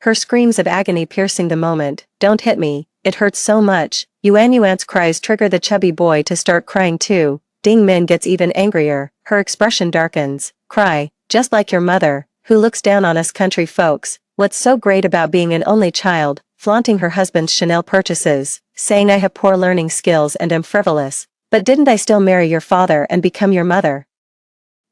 her screams of agony piercing the moment. Don't hit me, it hurts so much. Yuan's cries trigger the chubby boy to start crying too. Ding Min gets even angrier, her expression darkens. Cry, just like your mother, who looks down on us country folks. What's so great about being an only child? flaunting her husband's Chanel purchases, saying I have poor learning skills and am frivolous. But didn't I still marry your father and become your mother?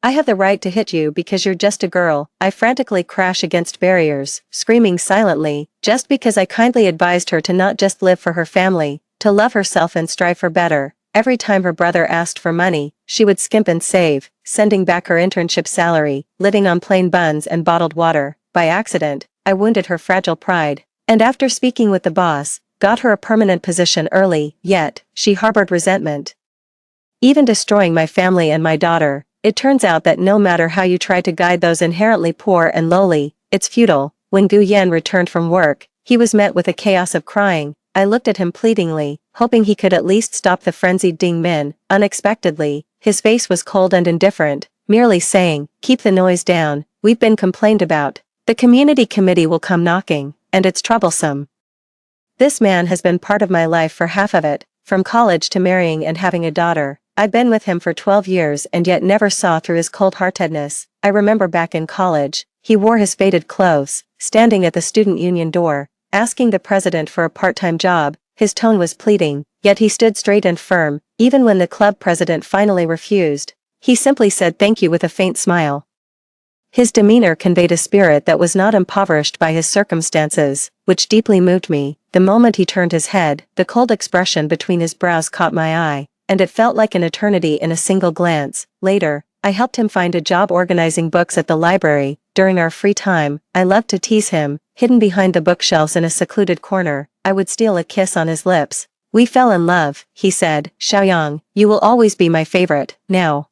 I have the right to hit you because you're just a girl. I frantically crash against barriers, screaming silently, just because I kindly advised her to not just live for her family, to love herself and strive for better. Every time her brother asked for money, she would skimp and save, sending back her internship salary, living on plain buns and bottled water. By accident, I wounded her fragile pride. And after speaking with the boss, got her a permanent position early, yet, she harbored resentment. Even destroying my family and my daughter. It turns out that no matter how you try to guide those inherently poor and lowly, it's futile. When Gu Yan returned from work, he was met with a chaos of crying. I looked at him pleadingly, hoping he could at least stop the frenzied Ding Min. Unexpectedly, his face was cold and indifferent, merely saying, "Keep the noise down, we've been complained about. The community committee will come knocking, and it's troublesome." This man has been part of my life for half of it, from college to marrying and having a daughter. I've been with him for 12 years and yet never saw through his cold-heartedness. I remember back in college, he wore his faded clothes, standing at the student union door, asking the president for a part-time job. His tone was pleading, yet he stood straight and firm. Even when the club president finally refused, he simply said thank you with a faint smile. His demeanor conveyed a spirit that was not impoverished by his circumstances, which deeply moved me. The moment he turned his head, the cold expression between his brows caught my eye, and it felt like an eternity in a single glance. Later, I helped him find a job organizing books at the library. During our free time, I loved to tease him. Hidden behind the bookshelves in a secluded corner, I would steal a kiss on his lips. "We fell in love," he said. "Xiaoyang, you will always be my favorite, now."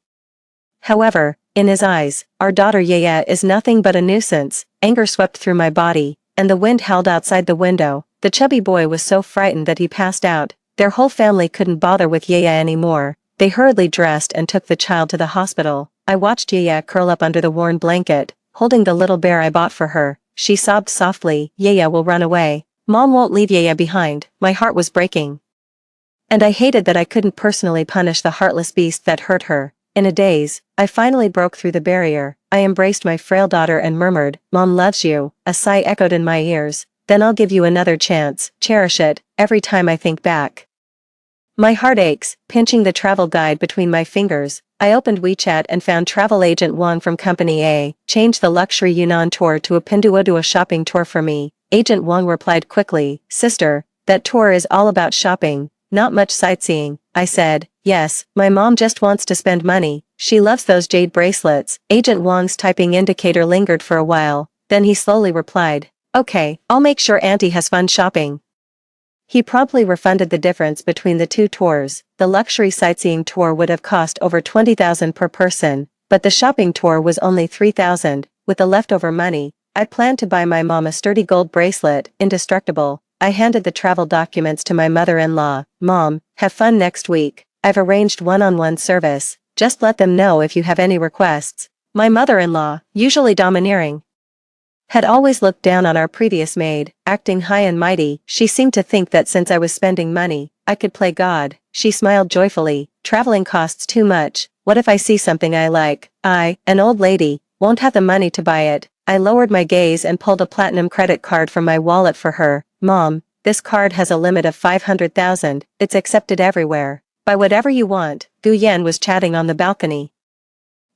However, in his eyes, our daughter Yaya is nothing but a nuisance. Anger swept through my body, and the wind howled outside the window. The chubby boy was so frightened that he passed out. Their whole family couldn't bother with Yaya anymore. They hurriedly dressed and took the child to the hospital. I watched Yaya curl up under the worn blanket, holding the little bear I bought for her. She sobbed softly. "Yaya will run away. Mom won't leave Yaya behind." My heart was breaking. And I hated that I couldn't personally punish the heartless beast that hurt her. In a daze, I finally broke through the barrier. I embraced my frail daughter and murmured, "Mom loves you." A sigh echoed in my ears. "Then I'll give you another chance. Cherish it, every time I think back." My heart aches, pinching the travel guide between my fingers. I opened WeChat and found travel agent Wang from Company A. Change the luxury Yunnan tour to a Pinduoduo shopping tour for me. Agent Wang replied quickly, "Sister, that tour is all about shopping, not much sightseeing." I said, "Yes, my mom just wants to spend money. She loves those jade bracelets." Agent Wang's typing indicator lingered for a while, then he slowly replied, "Okay, I'll make sure Auntie has fun shopping." He promptly refunded the difference between the two tours. The luxury sightseeing tour would have cost over 20,000 per person, but the shopping tour was only 3,000. With the leftover money, I planned to buy my mom a sturdy gold bracelet, indestructible. I handed the travel documents to my mother-in-law. "Mom, have fun next week. I've arranged one-on-one service. Just let them know if you have any requests." My mother-in-law, usually domineering, had always looked down on our previous maid. Acting high and mighty, she seemed to think that since I was spending money, I could play God. She smiled joyfully. "Traveling costs too much. What if I see something I like? I, an old lady, won't have the money to buy it." I lowered my gaze and pulled a platinum credit card from my wallet for her. "Mom, this card has a limit of 500,000. It's accepted everywhere. Buy whatever you want." Gu Yan was chatting on the balcony,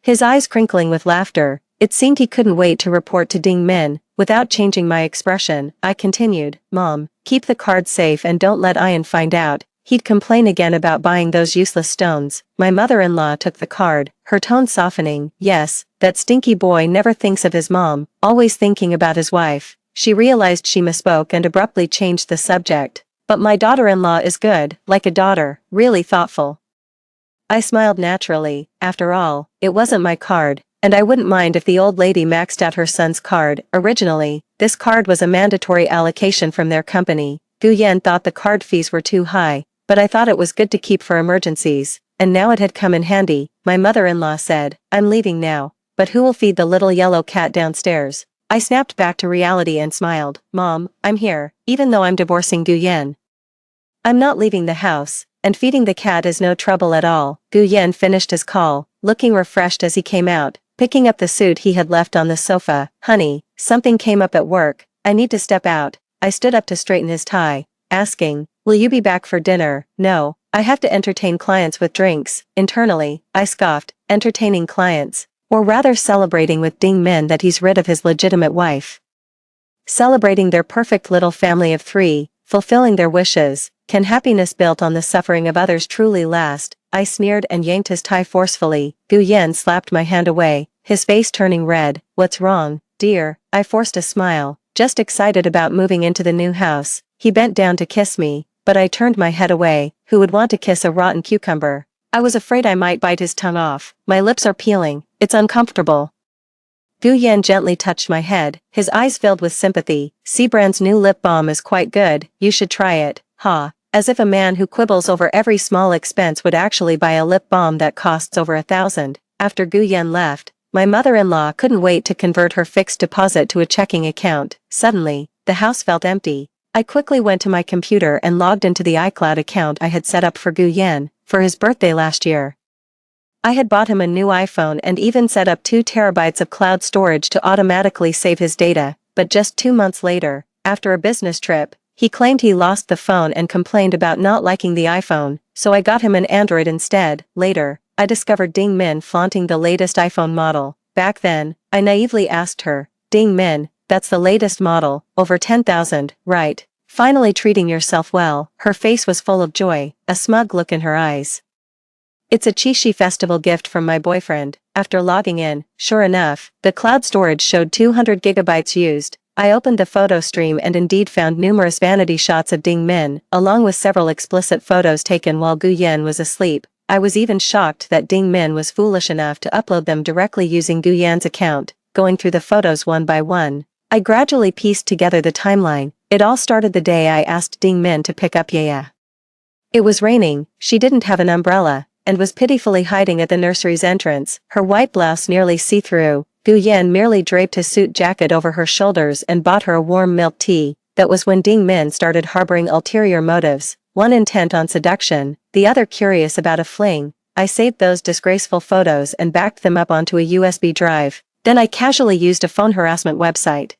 his eyes crinkling with laughter. It seemed he couldn't wait to report to Ding Min. Without changing my expression, I continued, "Mom, keep the card safe and don't let Ian find out. He'd complain again about buying those useless stones." My mother-in-law took the card, her tone softening. "Yes, that stinky boy never thinks of his mom, always thinking about his wife." She realized she misspoke and abruptly changed the subject. "But my daughter-in-law is good, like a daughter, really thoughtful." I smiled naturally. After all, it wasn't my card, and I wouldn't mind if the old lady maxed out her son's card. Originally, this card was a mandatory allocation from their company. Gu Yan thought the card fees were too high, but I thought it was good to keep for emergencies, and now it had come in handy. My mother-in-law said, "I'm leaving now, but who will feed the little yellow cat downstairs?" I snapped back to reality and smiled. "Mom, I'm here, even though I'm divorcing Gu Yan. I'm not leaving the house, and feeding the cat is no trouble at all." Gu Yan finished his call, looking refreshed as he came out, picking up the suit he had left on the sofa. "Honey, something came up at work. I need to step out." I stood up to straighten his tie, asking, "Will you be back for dinner?" "No, I have to entertain clients with drinks." Internally, I scoffed, entertaining clients, or rather celebrating with Ding Min that he's rid of his legitimate wife. Celebrating their perfect little family of 3, fulfilling their wishes. Can happiness built on the suffering of others truly last? I sneered and yanked his tie forcefully. Gu Yan slapped my hand away, his face turning red. "What's wrong, dear?" I forced a smile, just excited about moving into the new house. He bent down to kiss me, but I turned my head away. Who would want to kiss a rotten cucumber? I was afraid I might bite his tongue off. My lips are peeling, it's uncomfortable. Gu Yan gently touched my head, his eyes filled with sympathy. "Seabrand's new lip balm is quite good, you should try it." Ha, as if a man who quibbles over every small expense would actually buy a lip balm that costs over 1,000. After Gu Yan left, my mother-in-law couldn't wait to convert her fixed deposit to a checking account. Suddenly, the house felt empty. I quickly went to my computer and logged into the iCloud account I had set up for Gu Yan, for his birthday last year. I had bought him a new iPhone and even set up 2 terabytes of cloud storage to automatically save his data, but just 2 months later, after a business trip, he claimed he lost the phone and complained about not liking the iPhone, so I got him an Android instead. Later, I discovered Ding Min flaunting the latest iPhone model. Back then, I naively asked her, "Ding Min, that's the latest model, over 10,000, right? Finally treating yourself well." Her face was full of joy, a smug look in her eyes. "It's a Qixi festival gift from my boyfriend." After logging in, sure enough, the cloud storage showed 200 gigabytes used. I opened the photo stream and indeed found numerous vanity shots of Ding Min, along with several explicit photos taken while Gu Yan was asleep. I was even shocked that Ding Min was foolish enough to upload them directly using Gu Yan's account. Going through the photos one by one, I gradually pieced together the timeline. It all started the day I asked Ding Min to pick up Yaya. It was raining, she didn't have an umbrella, and was pitifully hiding at the nursery's entrance, her white blouse nearly see-through. Gu Yan merely draped his suit jacket over her shoulders and bought her a warm milk tea. That was when Ding Min started harboring ulterior motives, one intent on seduction, the other curious about a fling. I saved those disgraceful photos and backed them up onto a USB drive. Then I casually used a phone harassment website,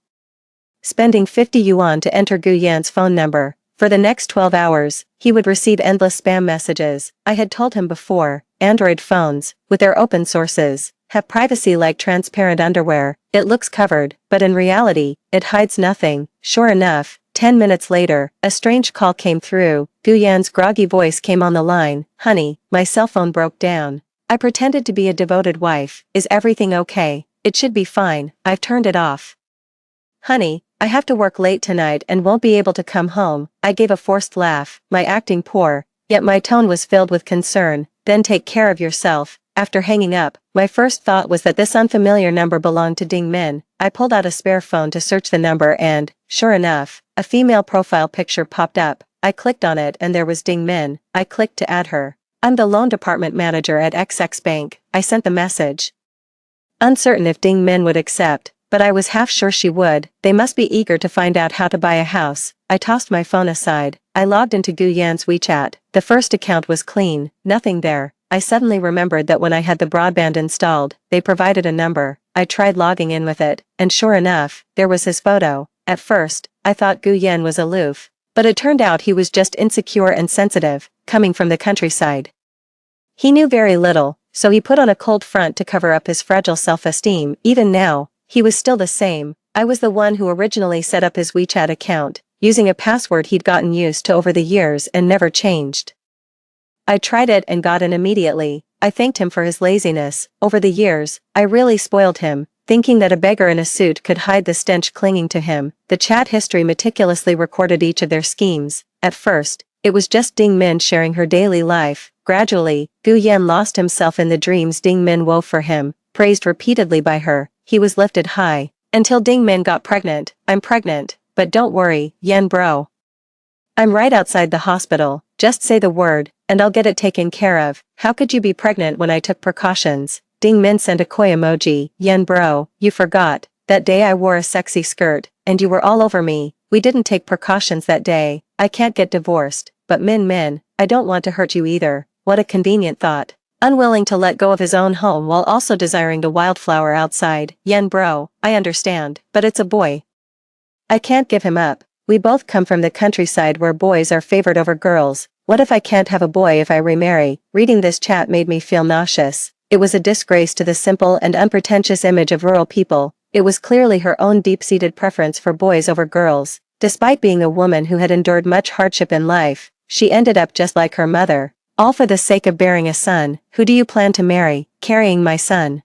spending 50 yuan to enter Gu Yan's phone number. For the next 12 hours, he would receive endless spam messages. I had told him before, Android phones, with their open sources, have privacy like transparent underwear. It looks covered, but in reality, it hides nothing. Sure enough, 10 minutes later, a strange call came through. Gu Yan's groggy voice came on the line. "Honey, my cell phone broke down. I pretended to be a devoted wife. Is everything okay?" "It should be fine, I've turned it off." "Honey, I have to work late tonight and won't be able to come home." I gave a forced laugh, my acting poor, yet my tone was filled with concern. "Then take care of yourself." After hanging up, my first thought was that this unfamiliar number belonged to Ding Min. I pulled out a spare phone to search the number and, sure enough, a female profile picture popped up. I clicked on it and there was Ding Min. I clicked to add her. "I'm the loan department manager at XX Bank." I sent the message, uncertain if Ding Min would accept, but I was half sure she would. They must be eager to find out how to buy a house. I tossed my phone aside. I logged into Gu Yan's WeChat. The first account was clean, nothing there. I suddenly remembered that when I had the broadband installed, they provided a number. I tried logging in with it, and sure enough, there was his photo. At first, I thought Gu Yan was aloof, but it turned out he was just insecure and sensitive, coming from the countryside. He knew very little, so he put on a cold front to cover up his fragile self-esteem. Even now, he was still the same. I was the one who originally set up his WeChat account, using a password he'd gotten used to over the years and never changed. I tried it and got in immediately. I thanked him for his laziness. Over the years, I really spoiled him, thinking that a beggar in a suit could hide the stench clinging to him. The chat history meticulously recorded each of their schemes. At first, it was just Ding Min sharing her daily life. Gradually, Gu Yan lost himself in the dreams Ding Min wove for him, praised repeatedly by her. He was lifted high, until Ding Min got pregnant. "I'm pregnant, but don't worry, Yan bro. I'm right outside the hospital, just say the word, and I'll get it taken care of." "How could you be pregnant when I took precautions?" Ding Min sent a koi emoji. "Yan bro, you forgot. That day I wore a sexy skirt, and you were all over me. We didn't take precautions that day. I can't get divorced, but Min, I don't want to hurt you either." What a convenient thought. Unwilling to let go of his own home while also desiring the wildflower outside. "Yan bro, I understand, but it's a boy. I can't give him up." We both come from the countryside where boys are favored over girls. What if I can't have a boy if I remarry? Reading this chat made me feel nauseous. It was a disgrace to the simple and unpretentious image of rural people. It was clearly her own deep-seated preference for boys over girls. Despite being a woman who had endured much hardship in life, she ended up just like her mother. All for the sake of bearing a son. Who do you plan to marry? Carrying my son?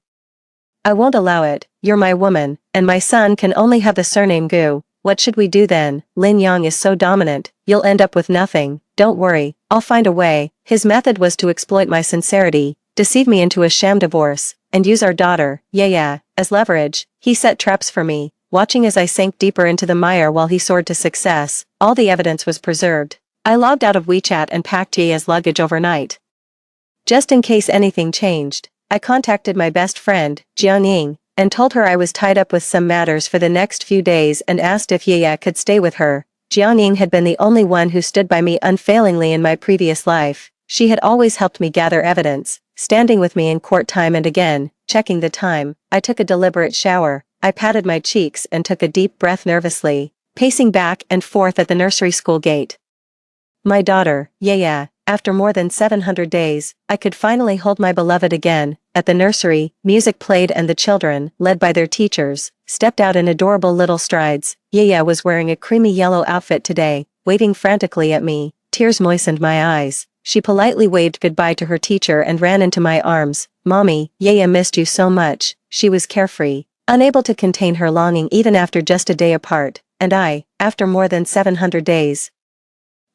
I won't allow it. You're my woman, and my son can only have the surname Gu. What should we do then? Lin Yang is so dominant, you'll end up with nothing. Don't worry, I'll find a way. His method was to exploit my sincerity, deceive me into a sham divorce, and use our daughter, Yaya, as leverage. He set traps for me, watching as I sank deeper into the mire while he soared to success. All the evidence was preserved. I logged out of WeChat and packed Yaya's luggage overnight. Just in case anything changed, I contacted my best friend, Jiang Ying, and told her I was tied up with some matters for the next few days and asked if Yaya could stay with her. Jiang Ying had been the only one who stood by me unfailingly in my previous life. She had always helped me gather evidence, standing with me in court time and again. Checking the time, I took a deliberate shower. I patted my cheeks and took a deep breath nervously, pacing back and forth at the nursery school gate. My daughter, Yaya. After more than 700 days, I could finally hold my beloved again. At the nursery, music played and the children, led by their teachers, stepped out in adorable little strides. Yaya was wearing a creamy yellow outfit today, waving frantically at me. Tears moistened my eyes. She politely waved goodbye to her teacher and ran into my arms. Mommy, Yaya missed you so much. She was carefree, unable to contain her longing even after just a day apart, and I, after more than 700 days,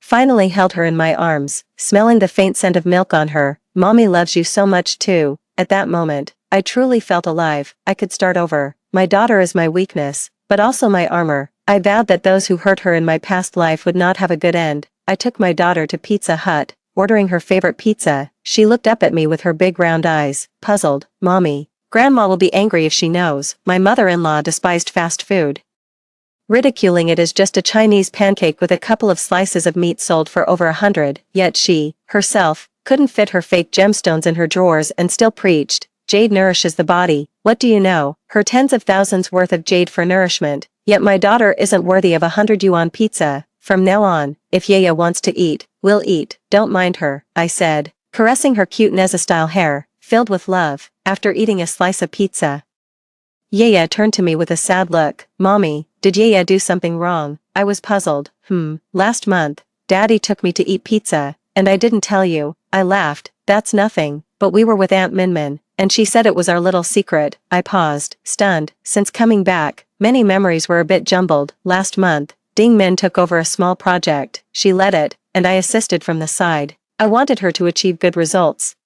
finally held her in my arms, smelling the faint scent of milk on her. Mommy loves you so much too. At that moment, I truly felt alive. I could start over. My daughter is my weakness, but also my armor. I vowed that those who hurt her in my past life would not have a good end. I took my daughter to Pizza Hut, ordering her favorite pizza. She looked up at me with her big round eyes, puzzled. Mommy, Grandma will be angry if she knows. My mother-in-law despised fast food, ridiculing it as just a Chinese pancake with a couple of slices of meat sold for over 100, yet she, herself, couldn't fit her fake gemstones in her drawers and still preached, jade nourishes the body. What do you know? Her tens of thousands worth of jade for nourishment, yet my daughter isn't worthy of 100 yuan pizza. From now on, if Yaya wants to eat, we'll eat. Don't mind her, I said, caressing her cute Neza-style hair, filled with love. After eating a slice of pizza, Yaya turned to me with a sad look. Mommy, did Yaya do something wrong? I was puzzled. Last month, Daddy took me to eat pizza, and I didn't tell you. I laughed. That's nothing, but we were with Aunt Minmin, and she said it was our little secret. I paused, stunned. Since coming back, many memories were a bit jumbled. Last month, Ding Min took over a small project. She led it, and I assisted from the side. I wanted her to achieve good results,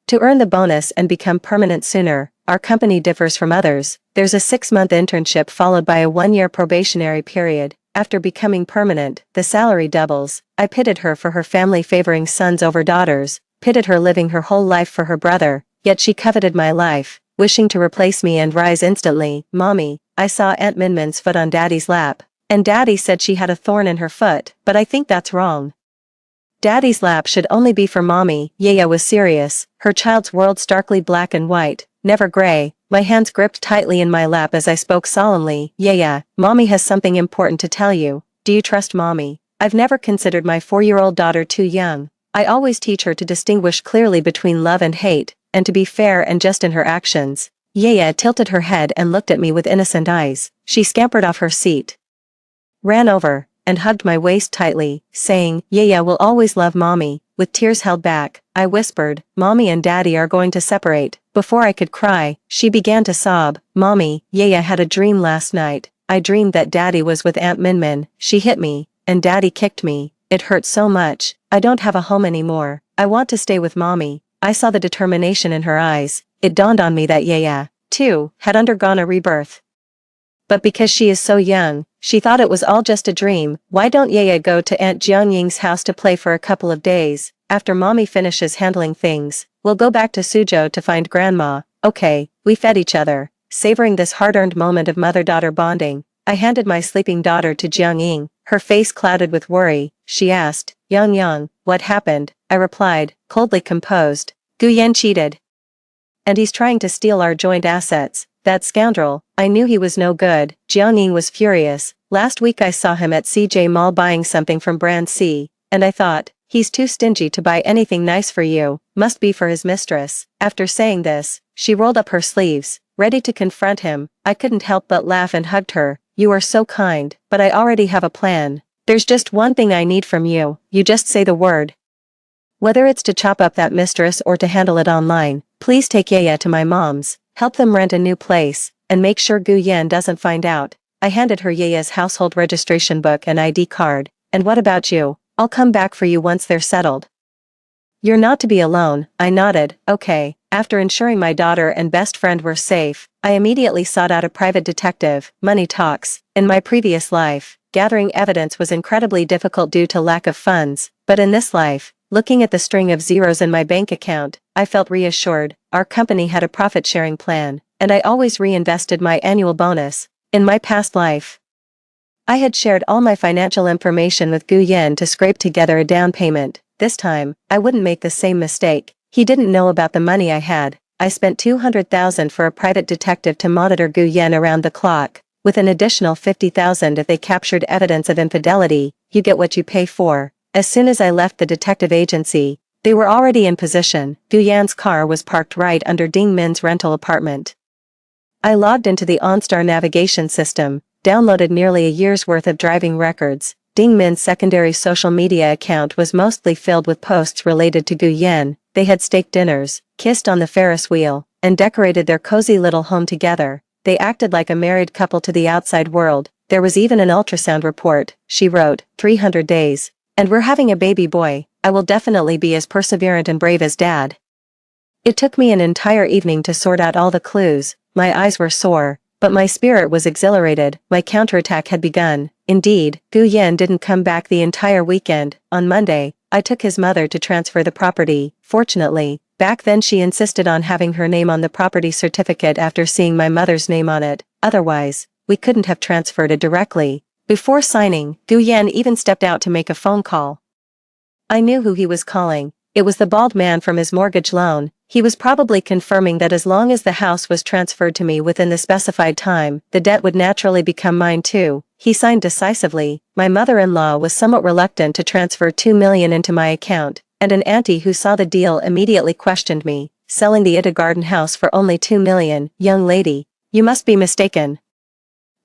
to earn the bonus and become permanent sooner. Our company differs from others. There's a 6-month internship followed by a 1-year probationary period. After becoming permanent, the salary doubles. I pitted her for her family favoring sons over daughters, pitted her living her whole life for her brother, yet she coveted my life, wishing to replace me and rise instantly. Mommy, I saw Aunt Minmin's foot on Daddy's lap, and Daddy said she had a thorn in her foot, but I think that's wrong. Daddy's lap should only be for Mommy. Yaya was serious, her child's world starkly black and white, never gray. My hands gripped tightly in my lap as I spoke solemnly. Yaya, Mommy has something important to tell you. Do you trust Mommy? I've never considered my 4-year-old daughter too young. I always teach her to distinguish clearly between love and hate, and to be fair and just in her actions. Yaya tilted her head and looked at me with innocent eyes. She scampered off her seat, ran over, and hugged my waist tightly, saying, Yaya will always love Mommy. With tears held back, I whispered, Mommy and Daddy are going to separate. Before I could cry, she began to sob. Mommy, Yaya had a dream last night. I dreamed that Daddy was with Aunt Minmin. She hit me, and Daddy kicked me. It hurt so much. I don't have a home anymore. I want to stay with Mommy. I saw the determination in her eyes. It dawned on me that Yaya, too, had undergone a rebirth. But because she is so young, she thought it was all just a dream. Why don't Yaya go to Aunt Jiangying's house to play for a couple of days? After Mommy finishes handling things, we'll go back to Suzhou to find Grandma. Okay, we fed each other, savoring this hard-earned moment of mother-daughter bonding. I handed my sleeping daughter to Jiangying, her face clouded with worry. She asked, Yang, what happened? I replied, coldly composed, Guyan cheated, and he's trying to steal our joint assets. That scoundrel, I knew he was no good. Jiangying was furious. Last week I saw him at CJ Mall buying something from brand C, and I thought, he's too stingy to buy anything nice for you, must be for his mistress. After saying this, she rolled up her sleeves, ready to confront him. I couldn't help but laugh and hugged her. You are so kind, but I already have a plan. There's just one thing I need from you, you just say the word. Whether it's to chop up that mistress or to handle it online, please take Yaya to my mom's, help them rent a new place, and make sure Gu Yan doesn't find out. I handed her Yaya's household registration book and ID card. And what about you? I'll come back for you once they're settled. You're not to be alone, I nodded. Okay. After ensuring my daughter and best friend were safe, I immediately sought out a private detective. Money talks. In my previous life, gathering evidence was incredibly difficult due to lack of funds, but in this life, looking at the string of zeros in my bank account, I felt reassured. Our company had a profit-sharing plan, and I always reinvested my annual bonus. In my past life, I had shared all my financial information with Gu Yan to scrape together a down payment. This time, I wouldn't make the same mistake. He didn't know about the money I had. I spent 200,000 for a private detective to monitor Gu Yan around the clock, with an additional 50,000 if they captured evidence of infidelity. You get what you pay for. As soon as I left the detective agency, they were already in position. Gu Yan's car was parked right under Ding Min's rental apartment. I logged into the OnStar navigation system, downloaded nearly a year's worth of driving records. Ding Min's secondary social media account was mostly filled with posts related to Gu Yan. They had steak dinners, kissed on the Ferris wheel, and decorated their cozy little home together. They acted like a married couple to the outside world. There was even an ultrasound report. She wrote, 300 days. And we're having a baby boy. I will definitely be as perseverant and brave as Dad. It took me an entire evening to sort out all the clues. My eyes were sore, but my spirit was exhilarated. My counterattack had begun. Indeed, Gu Yan didn't come back the entire weekend. On Monday, I took his mother to transfer the property. Fortunately, back then she insisted on having her name on the property certificate after seeing my mother's name on it. Otherwise, we couldn't have transferred it directly. Before signing, Gu Yan even stepped out to make a phone call. I knew who he was calling. It was the bald man from his mortgage loan. He was probably confirming that as long as the house was transferred to me within the specified time, the debt would naturally become mine too. He signed decisively. My mother-in-law was somewhat reluctant to transfer 2 million into my account, and an auntie who saw the deal immediately questioned me. Selling the Ida Garden house for only 2 million, young lady, you must be mistaken.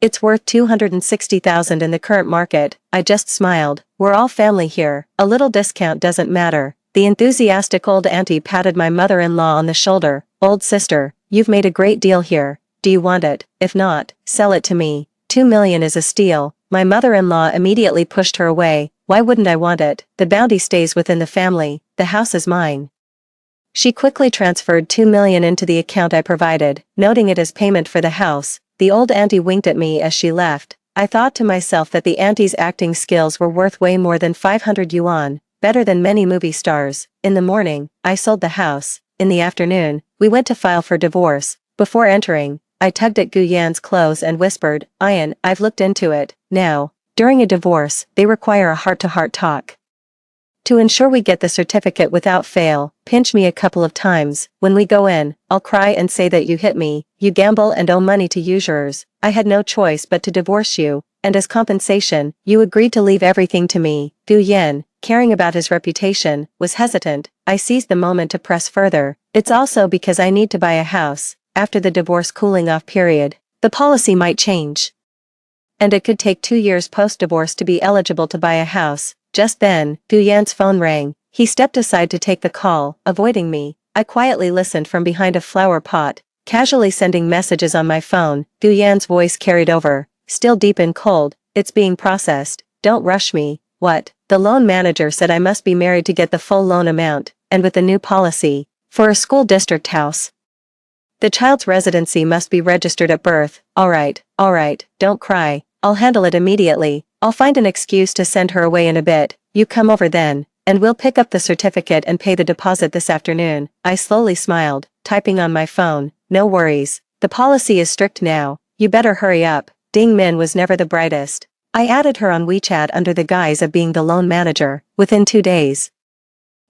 It's worth 260,000 in the current market. I just smiled. We're all family here. A little discount doesn't matter. The enthusiastic old auntie patted my mother-in-law on the shoulder. Old sister, you've made a great deal here. Do you want it? If not, sell it to me. 2 million is a steal. My mother-in-law immediately pushed her away. Why wouldn't I want it? The bounty stays within the family. The house is mine. She quickly transferred 2 million into the account I provided, noting it as payment for the house. The old auntie winked at me as she left. I thought to myself that the auntie's acting skills were worth way more than 500 yuan. Better than many movie stars. In the morning, I sold the house. In the afternoon, we went to file for divorce. Before entering, I tugged at Gu Yan's clothes and whispered, Ian, I've looked into it. Now, during a divorce, they require a heart-to-heart talk. To ensure we get the certificate without fail, pinch me a couple of times. When we go in, I'll cry and say that you hit me, you gamble and owe money to usurers. I had no choice but to divorce you, and as compensation, you agreed to leave everything to me. Gu Yan, caring about his reputation, was hesitant. I seized the moment to press further. It's also because I need to buy a house. After the divorce cooling-off period, the policy might change. And it could take 2 years post-divorce to be eligible to buy a house. Just then, Gu Yan's phone rang. He stepped aside to take the call, avoiding me. I quietly listened from behind a flower pot, casually sending messages on my phone. Gu Yan's voice carried over. Still deep and cold. It's being processed. Don't rush me. What? The loan manager said I must be married to get the full loan amount, and with the new policy, for a school district house, the child's residency must be registered at birth. Alright, don't cry. I'll handle it immediately. I'll find an excuse to send her away in a bit. You come over then, and we'll pick up the certificate and pay the deposit this afternoon. I slowly smiled, typing on my phone. No worries. The policy is strict now. You better hurry up. Ding Min was never the brightest. I added her on WeChat under the guise of being the loan manager. Within 2 days,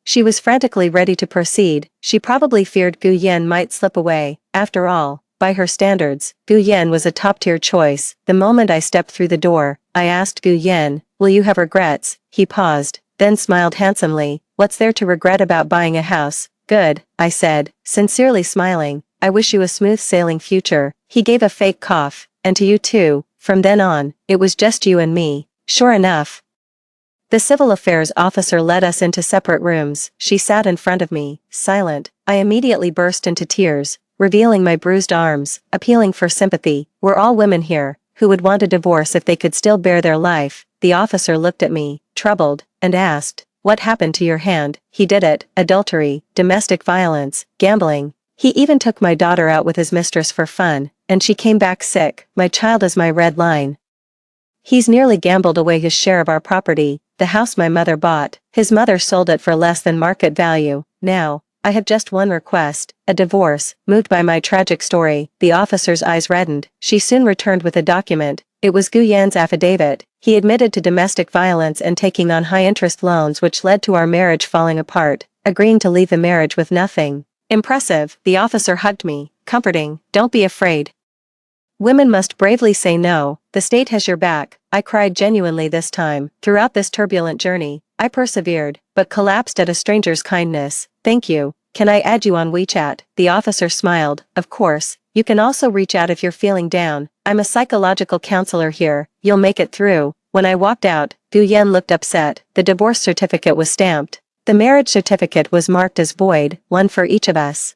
she was frantically ready to proceed. She probably feared Gu Yan might slip away. After all, By her standards, Gu Yan was a top-tier choice. The moment I stepped through the door, I asked Gu Yan, "Will you have regrets?" He paused, then smiled handsomely. "What's there to regret about buying a house?" "Good," I said, sincerely smiling. "I wish you a smooth sailing future." He gave a fake cough. "And to you too." From then on, it was just you and me. Sure enough, the civil affairs officer led us into separate rooms. She sat in front of me, silent. I immediately burst into tears, revealing my bruised arms, appealing for sympathy. "We're all women here, who would want a divorce if they could still bear their life." The officer looked at me, troubled, and asked, "What happened to your hand?" "He did it. Adultery, domestic violence, gambling. He even took my daughter out with his mistress for fun, and she came back sick. My child is my red line. He's nearly gambled away his share of our property, the house my mother bought. His mother sold it for less than market value. Now, I have just one request, a divorce." Moved by my tragic story, the officer's eyes reddened. She soon returned with a document. It was Gu Yan's affidavit. He admitted to domestic violence and taking on high-interest loans which led to our marriage falling apart, agreeing to leave the marriage with nothing. Impressive. The officer hugged me, comforting. "Don't be afraid. Women must bravely say no. The state has your back." I cried genuinely this time. Throughout this turbulent journey, I persevered, but collapsed at a stranger's kindness. "Thank you. Can I add you on WeChat?" The officer smiled. "Of course. You can also reach out if you're feeling down. I'm a psychological counselor here. You'll make it through." When I walked out, Gu Yan looked upset. The divorce certificate was stamped. The marriage certificate was marked as void, one for each of us.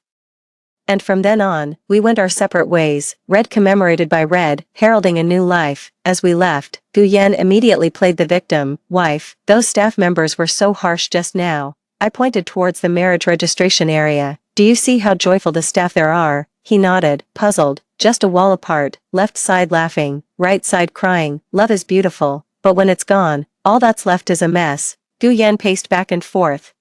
And from then on, we went our separate ways, red commemorated by red, heralding a new life. As we left, Gu Yan immediately played the victim. "Wife, those staff members were so harsh just now." I pointed towards the marriage registration area. "Do you see how joyful the staff there are?" He nodded, puzzled. "Just a wall apart, left side laughing, right side crying. Love is beautiful, but when it's gone, all that's left is a mess." Gu Yan paced back and forth,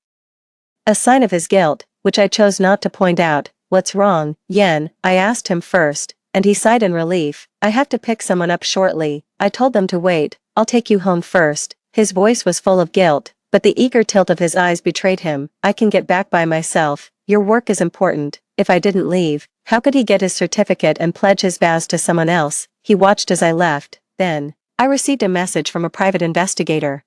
a sign of his guilt, which I chose not to point out. "What's wrong, Yan?" I asked him first, and he sighed in relief. "I have to pick someone up shortly." I told them to wait. "I'll take you home first." His voice was full of guilt, but the eager tilt of his eyes betrayed him. "I can get back by myself. Your work is important." If I didn't leave, how could he get his certificate and pledge his vows to someone else? He watched as I left. Then, I received a message from a private investigator.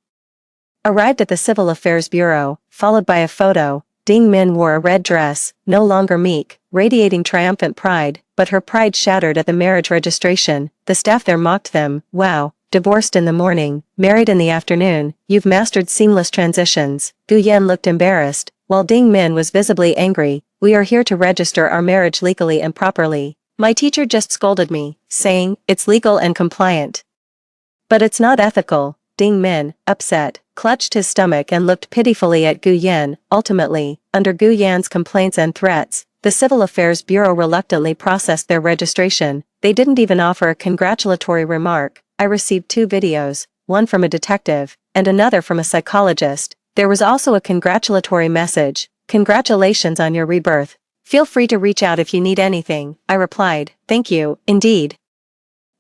Arrived at the Civil Affairs Bureau, followed by a photo. Ding Min wore a red dress, no longer meek, radiating triumphant pride, but her pride shattered at the marriage registration. The staff there mocked them. "Wow, divorced in the morning, married in the afternoon, you've mastered seamless transitions." Gu Yan looked embarrassed, while Ding Min was visibly angry. "We are here to register our marriage legally and properly. My teacher just scolded me, saying, it's legal and compliant. But it's not ethical." Ding Min, upset, clutched his stomach and looked pitifully at Gu Yan. Ultimately, under Gu Yan's complaints and threats, the Civil Affairs Bureau reluctantly processed their registration. They didn't even offer a congratulatory remark. I received 2 videos, one from a detective, and another from a psychologist. There was also a congratulatory message. "Congratulations on your rebirth. Feel free to reach out if you need anything." I replied, "Thank you, indeed.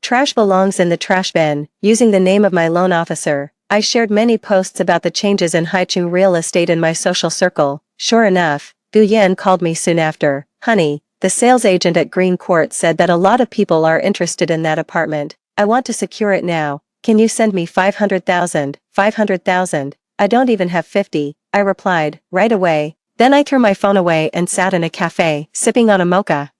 Trash belongs in the trash bin." Using the name of my loan officer, I shared many posts about the changes in Haicheng real estate in my social circle. Sure enough, Gu Yan called me soon after. "Honey, the sales agent at Green Court said that a lot of people are interested in that apartment. I want to secure it now. Can you send me 500,000? 500,000? I don't even have 50. I replied, "Right away." Then I threw my phone away and sat in a cafe, sipping on a mocha,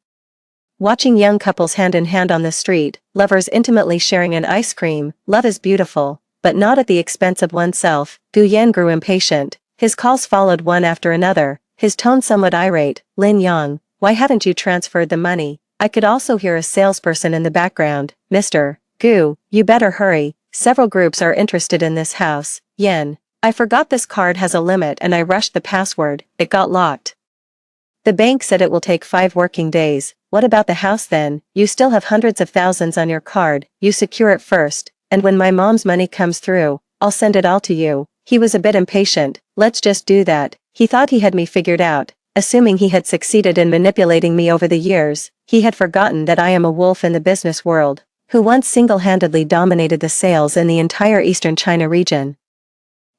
watching young couples hand in hand on the street, lovers intimately sharing an ice cream. Love is beautiful, but not at the expense of oneself. Gu Yan grew impatient. His calls followed one after another, his tone somewhat irate. "Lin Yang, why haven't you transferred the money?" I could also hear a salesperson in the background. "Mr. Gu, you better hurry. Several groups are interested in this house." "Yen, I forgot this card has a limit and I rushed the password. It got locked. The bank said it will take 5 working days." "What about the house then? You still have hundreds of thousands on your card. You secure it first, and when my mom's money comes through, I'll send it all to you." He was a bit impatient. "Let's just do that." He thought he had me figured out. Assuming he had succeeded in manipulating me over the years, he had forgotten that I am a wolf in the business world, who once single-handedly dominated the sales in the entire eastern China region.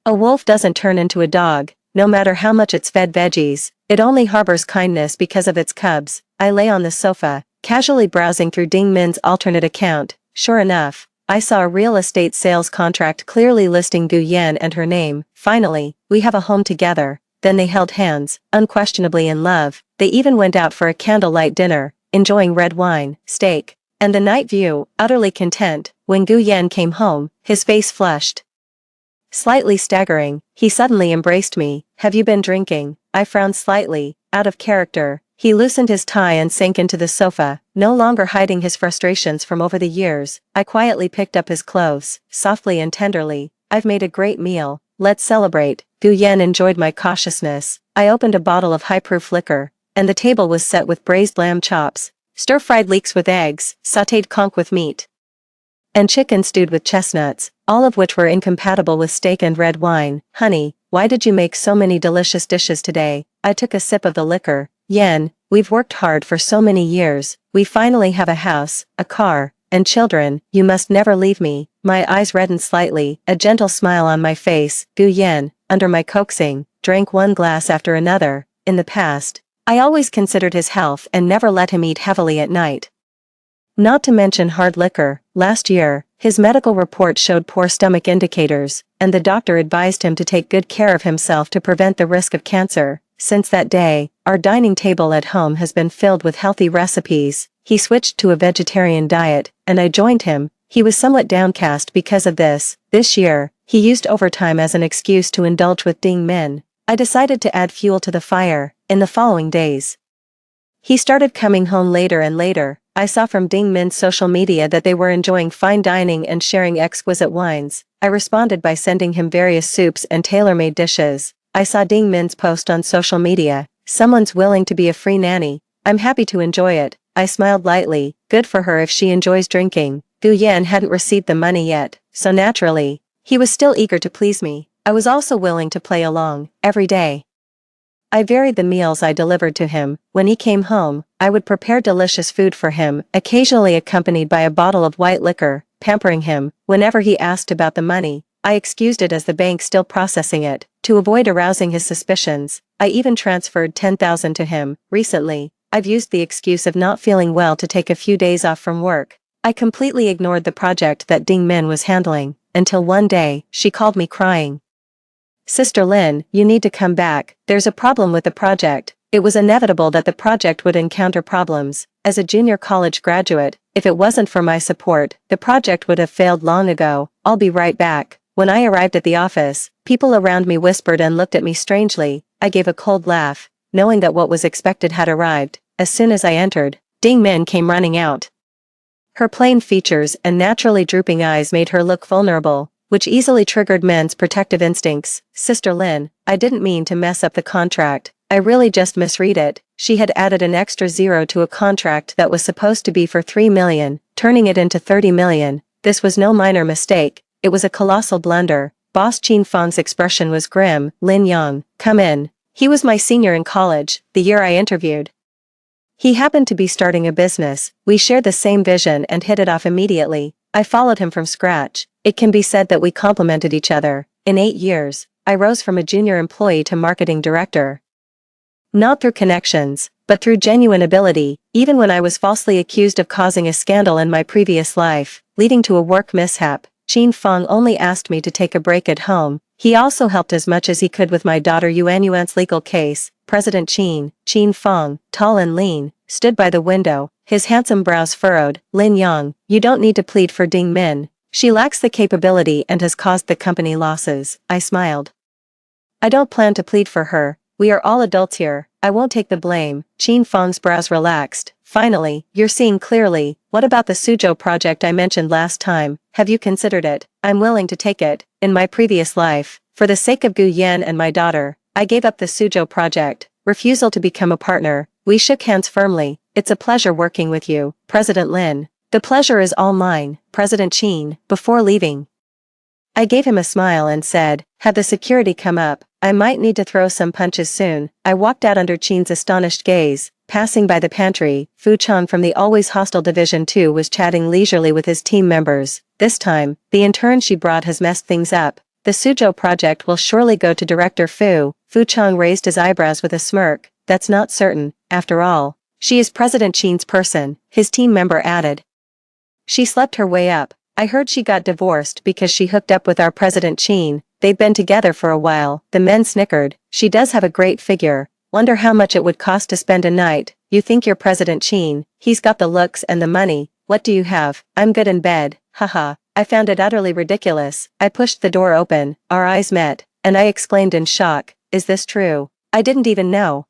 A wolf doesn't turn into a dog, no matter how much it's fed veggies. It only harbors kindness because of its cubs. I lay on the sofa, casually browsing through Ding Min's alternate account. Sure enough, I saw a real estate sales contract clearly listing Gu Yan and her name. Finally, we have a home together. Then they held hands, unquestionably in love. They even went out for a candlelight dinner, enjoying red wine, steak, and the night view. Utterly content, when Gu Yan came home, his face flushed. Slightly staggering, he suddenly embraced me. Have you been drinking? I frowned slightly, out of character. He loosened his tie and sank into the sofa, no longer hiding his frustrations from over the years. I quietly picked up his clothes, softly and tenderly. I've made a great meal. Let's celebrate. Gu Yan enjoyed my cautiousness. I opened a bottle of high-proof liquor, and the table was set with braised lamb chops, stir-fried leeks with eggs, sautéed conch with meat, and chicken stewed with chestnuts, all of which were incompatible with steak and red wine. Honey, why did you make so many delicious dishes today? I took a sip of the liquor. Yan, we've worked hard for so many years. We finally have a house, a car, and children. You must never leave me. My eyes reddened slightly, a gentle smile on my face. Gu Yan, under my coaxing, drank one glass after another. In the past, I always considered his health and never let him eat heavily at night. Not to mention hard liquor. Last year, his medical report showed poor stomach indicators, and the doctor advised him to take good care of himself to prevent the risk of cancer. Since that day, our dining table at home has been filled with healthy recipes. He switched to a vegetarian diet, and I joined him. He was somewhat downcast because of this. This year, he used overtime as an excuse to indulge with Ding Min. I decided to add fuel to the fire. In the following days, he started coming home later and later. I saw from Ding Min's social media that they were enjoying fine dining and sharing exquisite wines. I responded by sending him various soups and tailor-made dishes. I saw Ding Min's post on social media. Someone's willing to be a free nanny. I'm happy to enjoy it. I smiled lightly. Good for her if she enjoys drinking. Gu Yan hadn't received the money yet, so naturally, he was still eager to please me. I was also willing to play along, every day. I varied the meals I delivered to him. When he came home, I would prepare delicious food for him, occasionally accompanied by a bottle of white liquor, pampering him. Whenever he asked about the money, I excused it as the bank still processing it. To avoid arousing his suspicions, I even transferred 10,000 to him. Recently, I've used the excuse of not feeling well to take a few days off from work. I completely ignored the project that Ding Min was handling, until one day, she called me crying. Sister Lin, you need to come back. There's a problem with the project. It was inevitable that the project would encounter problems. As a junior college graduate, if it wasn't for my support, the project would have failed long ago. I'll be right back. When I arrived at the office, people around me whispered and looked at me strangely. I gave a cold laugh, knowing that what was expected had arrived. As soon as I entered, Ding Min came running out. Her plain features and naturally drooping eyes made her look vulnerable, which easily triggered men's protective instincts. Sister Lin, I didn't mean to mess up the contract. I really just misread it. She had added an extra zero to a contract that was supposed to be for 3 million, turning it into 30 million. This was no minor mistake. It was a colossal blunder. Boss Qin Feng's expression was grim. Lin Yang, come in. He was my senior in college, the year I interviewed. He happened to be starting a business. We shared the same vision and hit it off immediately. I followed him from scratch. It can be said that we complemented each other. In 8 years, I rose from a junior employee to marketing director. Not through connections, but through genuine ability, even when I was falsely accused of causing a scandal in my previous life, leading to a work mishap. Qin Feng only asked me to take a break at home. He also helped as much as he could with my daughter Yuan's legal case. President Qin Feng, tall and lean, stood by the window, his handsome brows furrowed. Lin Yang, you don't need to plead for Ding Min. She lacks the capability and has caused the company losses. I smiled. I don't plan to plead for her. We are all adults here. I won't take the blame. Qin Feng's brows relaxed. Finally, you're seeing clearly. What about the Suzhou project I mentioned last time? Have you considered it? I'm willing to take it. In my previous life, for the sake of Gu Yan and my daughter, I gave up the Suzhou project. Refusal to become a partner. We shook hands firmly. It's a pleasure working with you, President Lin. The pleasure is all mine, President Qin. Before leaving, I gave him a smile and said, had the security come up, I might need to throw some punches soon. I walked out under Qin's astonished gaze. Passing by the pantry, Fu Chang from the always hostile Division 2 was chatting leisurely with his team members. This time, the intern she brought has messed things up. The Suzhou project will surely go to Director Fu. Fu Chang raised his eyebrows with a smirk. That's not certain. After all, She is President Chin's person, his team member added. She slept her way up. I heard she got divorced because she hooked up with our President Chin. They've been together for a while. The men snickered. She does have a great figure. Wonder how much it would cost to spend a night. You think you're President Chin, he's got the looks and the money. What do you have? I'm good in bed. Haha. I found it utterly ridiculous. I pushed the door open, our eyes met, and I exclaimed in shock, is this true? I didn't even know.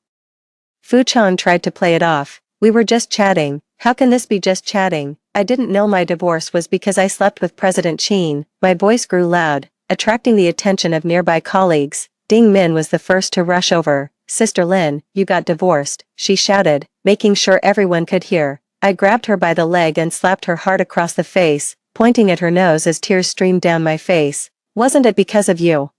Fu Chang tried to play it off. We were just chatting. How can this be just chatting? I didn't know my divorce was because I slept with President Chin. My voice grew loud, attracting the attention of nearby colleagues. Ding Min was the first to rush over. Sister Lin, you got divorced, she shouted, making sure everyone could hear. I grabbed her by the leg and slapped her hard across the face, pointing at her nose as tears streamed down my face. Wasn't it because of you?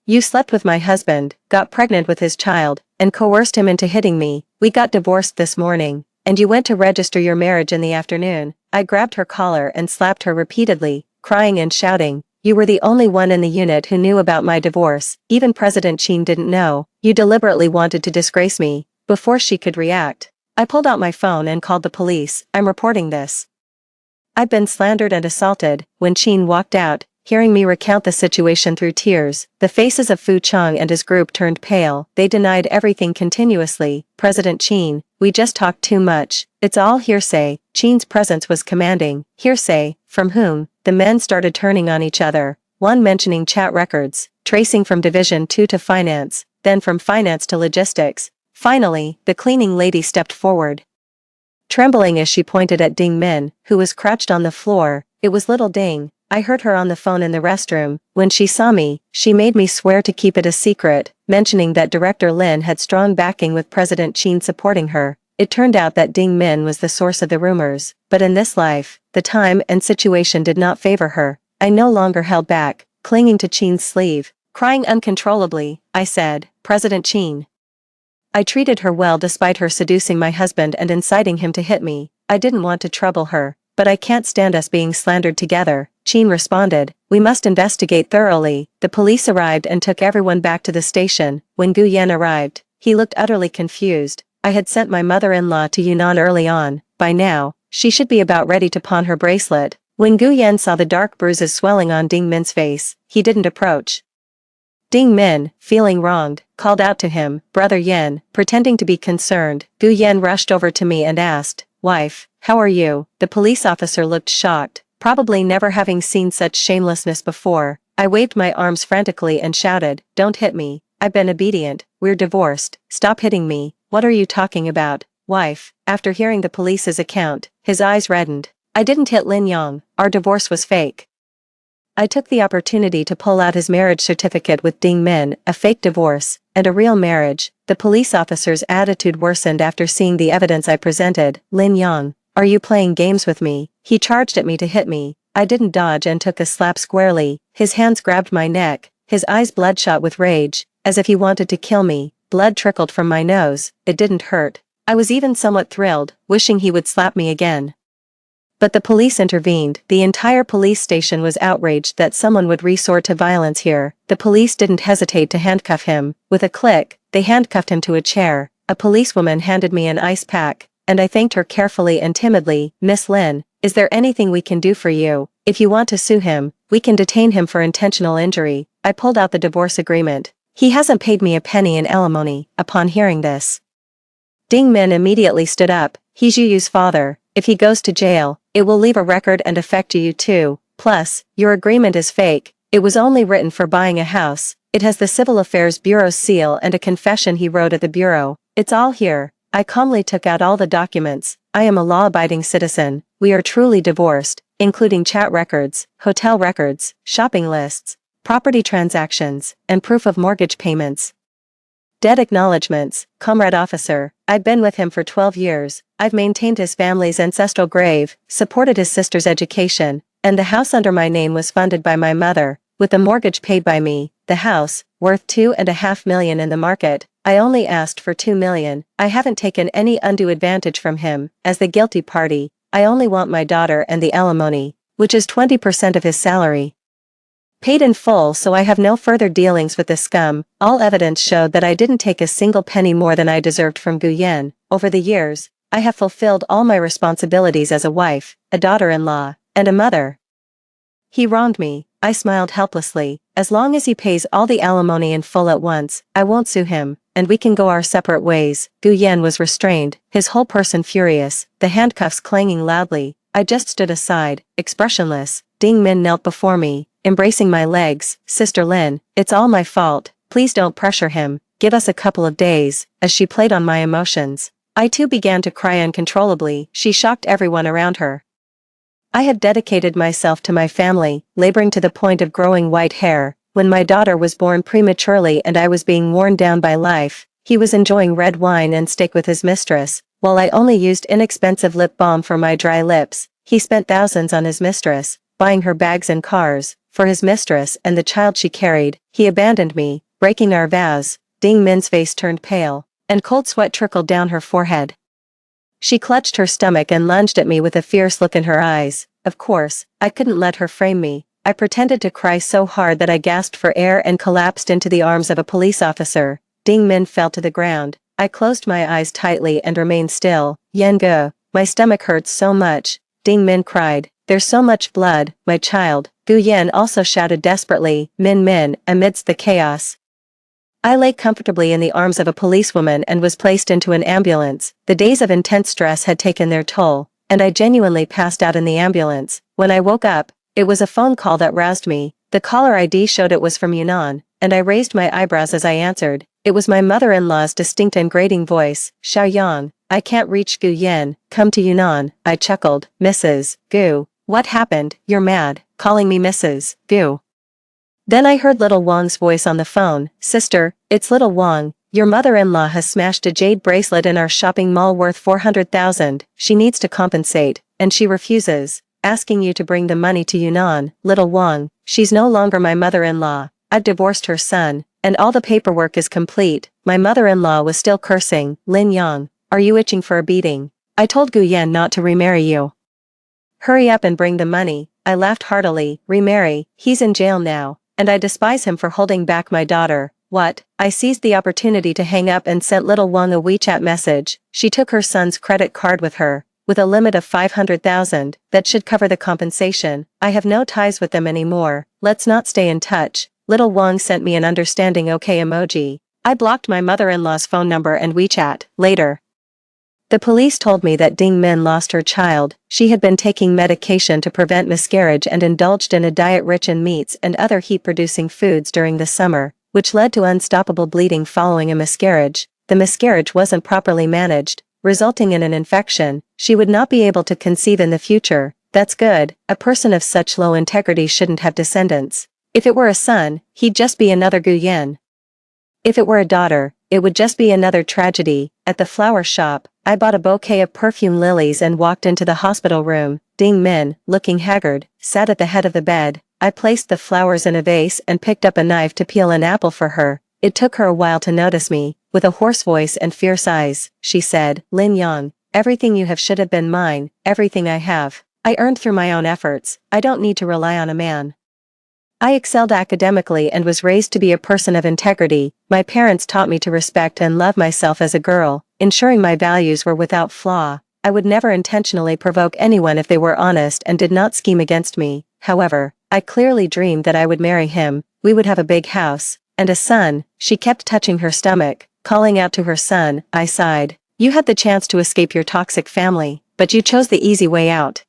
You slept with my husband, got pregnant with his child, and coerced him into hitting me. We got divorced this morning, and you went to register your marriage in the afternoon. I grabbed her collar and slapped her repeatedly, crying and shouting. You were the only one in the unit who knew about my divorce. Even President Chin didn't know. You deliberately wanted to disgrace me. Before she could react, I pulled out my phone and called the police. I'm reporting this. I've been slandered and assaulted. When Chin walked out, hearing me recount the situation through tears, the faces of Fu Chang and his group turned pale. They denied everything continuously. President Chin, we just talked too much. It's all hearsay. Chin's presence was commanding. Hearsay, from whom? The men started turning on each other, one mentioning chat records, tracing from Division 2 to finance, then from finance to logistics. Finally, the cleaning lady stepped forward. Trembling as she pointed at Ding Min, who was crouched on the floor, it was little Ding. I heard her on the phone in the restroom. When she saw me, she made me swear to keep it a secret, mentioning that Director Lin had strong backing with President Chin supporting her. It turned out that Ding Min was the source of the rumors, but in this life, the time and situation did not favor her. I no longer held back, clinging to Chin's sleeve. Crying uncontrollably, I said, President Chin. I treated her well despite her seducing my husband and inciting him to hit me. I didn't want to trouble her, but I can't stand us being slandered together. Chin responded, we must investigate thoroughly. The police arrived and took everyone back to the station. When Gu Yan arrived, he looked utterly confused. I had sent my mother-in-law to Yunnan early on. By now, she should be about ready to pawn her bracelet. When Gu Yan saw the dark bruises swelling on Ding Min's face, he didn't approach. Ding Min, feeling wronged, called out to him, Brother Yan, pretending to be concerned. Gu Yan rushed over to me and asked, Wife, how are you? The police officer looked shocked, probably never having seen such shamelessness before. I waved my arms frantically and shouted, Don't hit me. I've been obedient. We're divorced. Stop hitting me. What are you talking about, wife? After hearing the police's account, his eyes reddened. I didn't hit Lin Yang. Our divorce was fake. I took the opportunity to pull out his marriage certificate with Ding Min, a fake divorce, and a real marriage. The police officer's attitude worsened after seeing the evidence I presented. Lin Yang, are you playing games with me? He charged at me to hit me. I didn't dodge and took a slap squarely. His hands grabbed my neck, his eyes bloodshot with rage, as if he wanted to kill me. Blood trickled from my nose. It didn't hurt. I was even somewhat thrilled, wishing he would slap me again. But the police intervened. The entire police station was outraged that someone would resort to violence here. The police didn't hesitate to handcuff him. With a click, they handcuffed him to a chair. A policewoman handed me an ice pack, and I thanked her carefully and timidly. Miss Lin, is there anything we can do for you? If you want to sue him, we can detain him for intentional injury. I pulled out the divorce agreement. He hasn't paid me a penny in alimony. Upon hearing this, Ding Min immediately stood up. He's Yuyu's father. If he goes to jail, it will leave a record and affect you too. Plus, your agreement is fake. It was only written for buying a house. It has the Civil Affairs Bureau's seal and a confession he wrote at the Bureau. It's all here. I calmly took out all the documents. I am a law-abiding citizen. We are truly divorced, including chat records, hotel records, shopping lists, property transactions, and proof of mortgage payments. Debt acknowledgements, Comrade Officer. I've been with him for 12 years. I've maintained his family's ancestral grave, supported his sister's education, and the house under my name was funded by my mother, with the mortgage paid by me. The house, worth $2.5 million in the market, I only asked for $2 million. I haven't taken any undue advantage from him. As the guilty party, I only want my daughter and the alimony, which is 20% of his salary, paid in full, so I have no further dealings with this scum. All evidence showed that I didn't take a single penny more than I deserved from Gu Yan, over the years, I have fulfilled all my responsibilities as a wife, a daughter-in-law, and a mother. He wronged me, I smiled helplessly. As long as he pays all the alimony in full at once, I won't sue him, and we can go our separate ways. Gu Yan was restrained, his whole person furious, the handcuffs clanging loudly. I just stood aside, expressionless. Ding Min knelt before me, embracing my legs. Sister Lin, it's all my fault, please don't pressure him, give us a couple of days, as she played on my emotions. I too began to cry uncontrollably. She shocked everyone around her. I had dedicated myself to my family, laboring to the point of growing white hair. When my daughter was born prematurely and I was being worn down by life, he was enjoying red wine and steak with his mistress, while I only used inexpensive lip balm for my dry lips. He spent thousands on his mistress, buying her bags and cars. For his mistress and the child she carried, he abandoned me, breaking our vows. Ding Min's face turned pale, and cold sweat trickled down her forehead. She clutched her stomach and lunged at me with a fierce look in her eyes. Of course, I couldn't let her frame me. I pretended to cry so hard that I gasped for air and collapsed into the arms of a police officer. Ding Min fell to the ground. I closed my eyes tightly and remained still. Yan Ge, my stomach hurts so much. Ding Min cried. There's so much blood, my child. Gu Yan also shouted desperately. Min, amidst the chaos. I lay comfortably in the arms of a policewoman and was placed into an ambulance. The days of intense stress had taken their toll, and I genuinely passed out in the ambulance. When I woke up, it was a phone call that roused me. The caller ID showed it was from Yunnan, and I raised my eyebrows as I answered. It was my mother-in-law's distinct and grating voice. Xiaoyang, I can't reach Gu Yan, come to Yunnan. I chuckled. Mrs. Gu, what happened? You're mad, calling me Mrs. Gu. Then I heard little Wang's voice on the phone. Sister, it's little Wang. Your mother-in-law has smashed a jade bracelet in our shopping mall worth 400,000. She needs to compensate, and she refuses, asking you to bring the money to Yunnan. Little Wang, she's no longer my mother-in-law. I've divorced her son, and all the paperwork is complete. My mother-in-law was still cursing. Lin Yang, are you itching for a beating? I told Gu Yan not to remarry you. Hurry up and bring the money. I laughed heartily. Remarry, he's in jail now, and I despise him for holding back my daughter. What? I seized the opportunity to hang up and sent little Wang a WeChat message. She took her son's credit card with her, with a limit of 500,000, that should cover the compensation. I have no ties with them anymore, let's not stay in touch. Little Wang sent me an understanding okay emoji. I blocked my mother-in-law's phone number and WeChat. Later, the police told me that Ding Min lost her child. She had been taking medication to prevent miscarriage and indulged in a diet rich in meats and other heat-producing foods during the summer, which led to unstoppable bleeding following a miscarriage. The miscarriage wasn't properly managed, resulting in an infection. She would not be able to conceive in the future. That's good, a person of such low integrity shouldn't have descendants. If it were a son, he'd just be another Gu Yan. If it were a daughter, it would just be another tragedy. At the flower shop, I bought a bouquet of perfume lilies and walked into the hospital room. Ding Min, looking haggard, sat at the head of the bed. I placed the flowers in a vase and picked up a knife to peel an apple for her. It took her a while to notice me. With a hoarse voice and fierce eyes, she said, Lin Yang, everything you have should have been mine, everything I have. I earned through my own efforts. I don't need to rely on a man. I excelled academically and was raised to be a person of integrity. My parents taught me to respect and love myself as a girl, ensuring my values were without flaw. I would never intentionally provoke anyone if they were honest and did not scheme against me. However, I clearly dreamed that I would marry him. We would have a big house, and a son. She kept touching her stomach, calling out to her son. I sighed. You had the chance to escape your toxic family, but you chose the easy way out.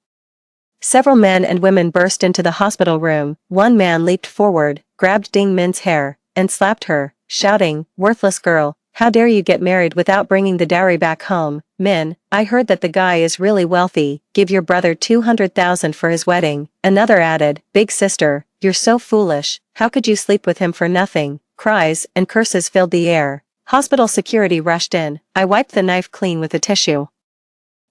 Several men and women burst into the hospital room. One man leaped forward, grabbed Ding Min's hair, and slapped her, shouting, worthless girl, how dare you get married without bringing the dowry back home? Min, I heard that the guy is really wealthy, give your brother 200,000 for his wedding. Another added, big sister, you're so foolish, how could you sleep with him for nothing? Cries and curses filled the air. Hospital security rushed in. I wiped the knife clean with a tissue,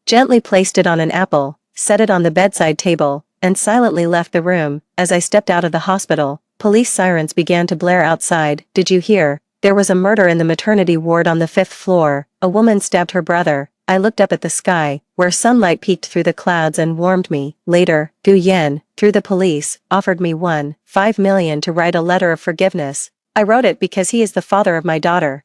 gently placed it on an apple, set it on the bedside table, and silently left the room. As I stepped out of the hospital, police sirens began to blare outside. Did you hear? There was a murder in the maternity ward on the 5th floor. A woman stabbed her brother. I looked up at the sky, where sunlight peeked through the clouds and warmed me. Later, Gu Yan, through the police, offered me 1.5 million to write a letter of forgiveness. I wrote it because he is the father of my daughter.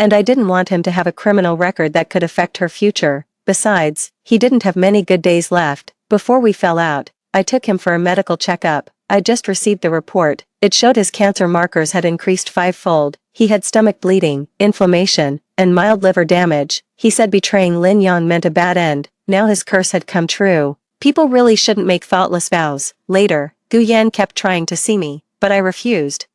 And I didn't want him to have a criminal record that could affect her future. Besides, he didn't have many good days left. Before we fell out, I took him for a medical checkup. I just received the report. It showed his cancer markers had increased fivefold. He had stomach bleeding, inflammation, and mild liver damage. He said betraying Lin Yang meant a bad end. Now his curse had come true. People really shouldn't make thoughtless vows. Later, Gu Yan kept trying to see me, but I refused.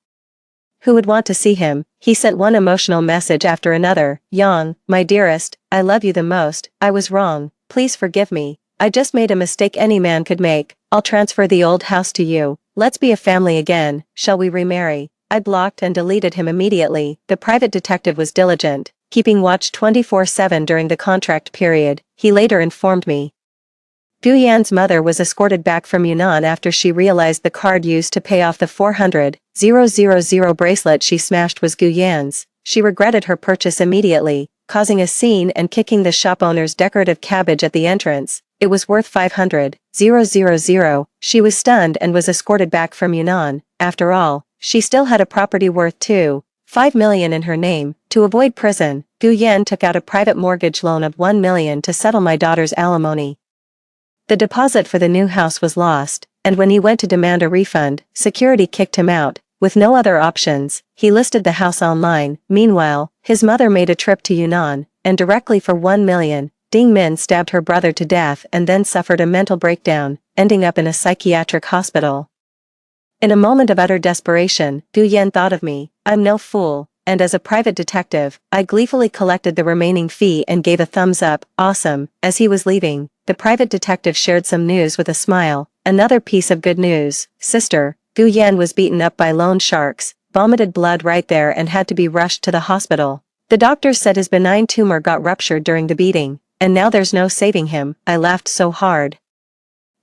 Who would want to see him? He sent one emotional message after another. Yang, my dearest, I love you the most. I was wrong. Please forgive me. I just made a mistake any man could make. I'll transfer the old house to you. Let's be a family again. Shall we remarry? I blocked and deleted him immediately. The private detective was diligent, keeping watch 24/7 during the contract period. He later informed me. Gu Yan's mother was escorted back from Yunnan after she realized the card used to pay off the 400,000 bracelet she smashed was Gu Yan's. She regretted her purchase immediately, causing a scene and kicking the shop owner's decorative cabbage at the entrance. It was worth 500,000. She was stunned and was escorted back from Yunnan. After all, she still had a property worth 2.5 million in her name. To avoid prison, Gu Yan took out a private mortgage loan of 1 million to settle my daughter's alimony. The deposit for the new house was lost, and when he went to demand a refund, security kicked him out. With no other options, he listed the house online. Meanwhile, his mother made a trip to Yunnan, and directly for 1 million, Ding Min stabbed her brother to death and then suffered a mental breakdown, ending up in a psychiatric hospital. In a moment of utter desperation, Gu Yan thought of me. I'm no fool, and as a private detective, I gleefully collected the remaining fee and gave a thumbs up. Awesome. As he was leaving, the private detective shared some news with a smile. Another piece of good news. Sister, Gu Yan was beaten up by loan sharks, vomited blood right there and had to be rushed to the hospital. The doctors said his benign tumor got ruptured during the beating, and now there's no saving him. I laughed so hard.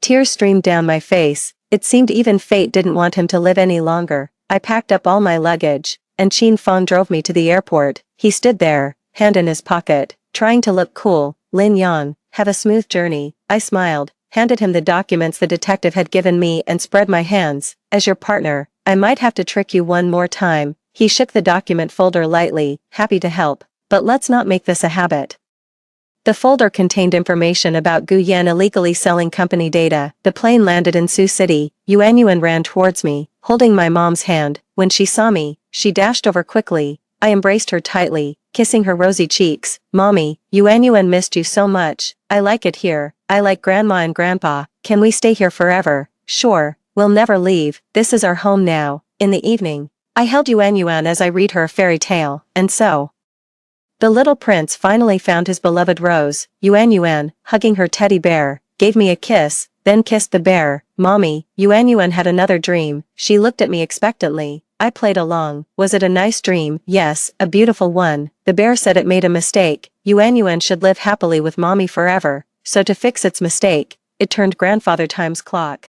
Tears streamed down my face. It seemed even fate didn't want him to live any longer. I packed up all my luggage, and Qin Feng drove me to the airport. He stood there, hand in his pocket, trying to look cool. Lin Yang, have a smooth journey. I smiled, handed him the documents the detective had given me and spread my hands. As your partner, I might have to trick you one more time. He shook the document folder lightly, happy to help. But let's not make this a habit. The folder contained information about Gu Yan illegally selling company data. The plane landed in Sioux City. Yuan ran towards me, holding my mom's hand. When she saw me, she dashed over quickly. I embraced her tightly, kissing her rosy cheeks. Mommy, Yuan missed you so much. I like it here. I like Grandma and Grandpa. Can we stay here forever? Sure, we'll never leave. This is our home now. In the evening, I held Yuan as I read her a fairy tale, and so. The little prince finally found his beloved rose. Yuan, hugging her teddy bear, gave me a kiss, then kissed the bear. Mommy, Yuan had another dream. She looked at me expectantly. I played along. Was it a nice dream? Yes, a beautiful one. The bear said it made a mistake. Yuan should live happily with Mommy forever. So to fix its mistake, it turned grandfather time's clock.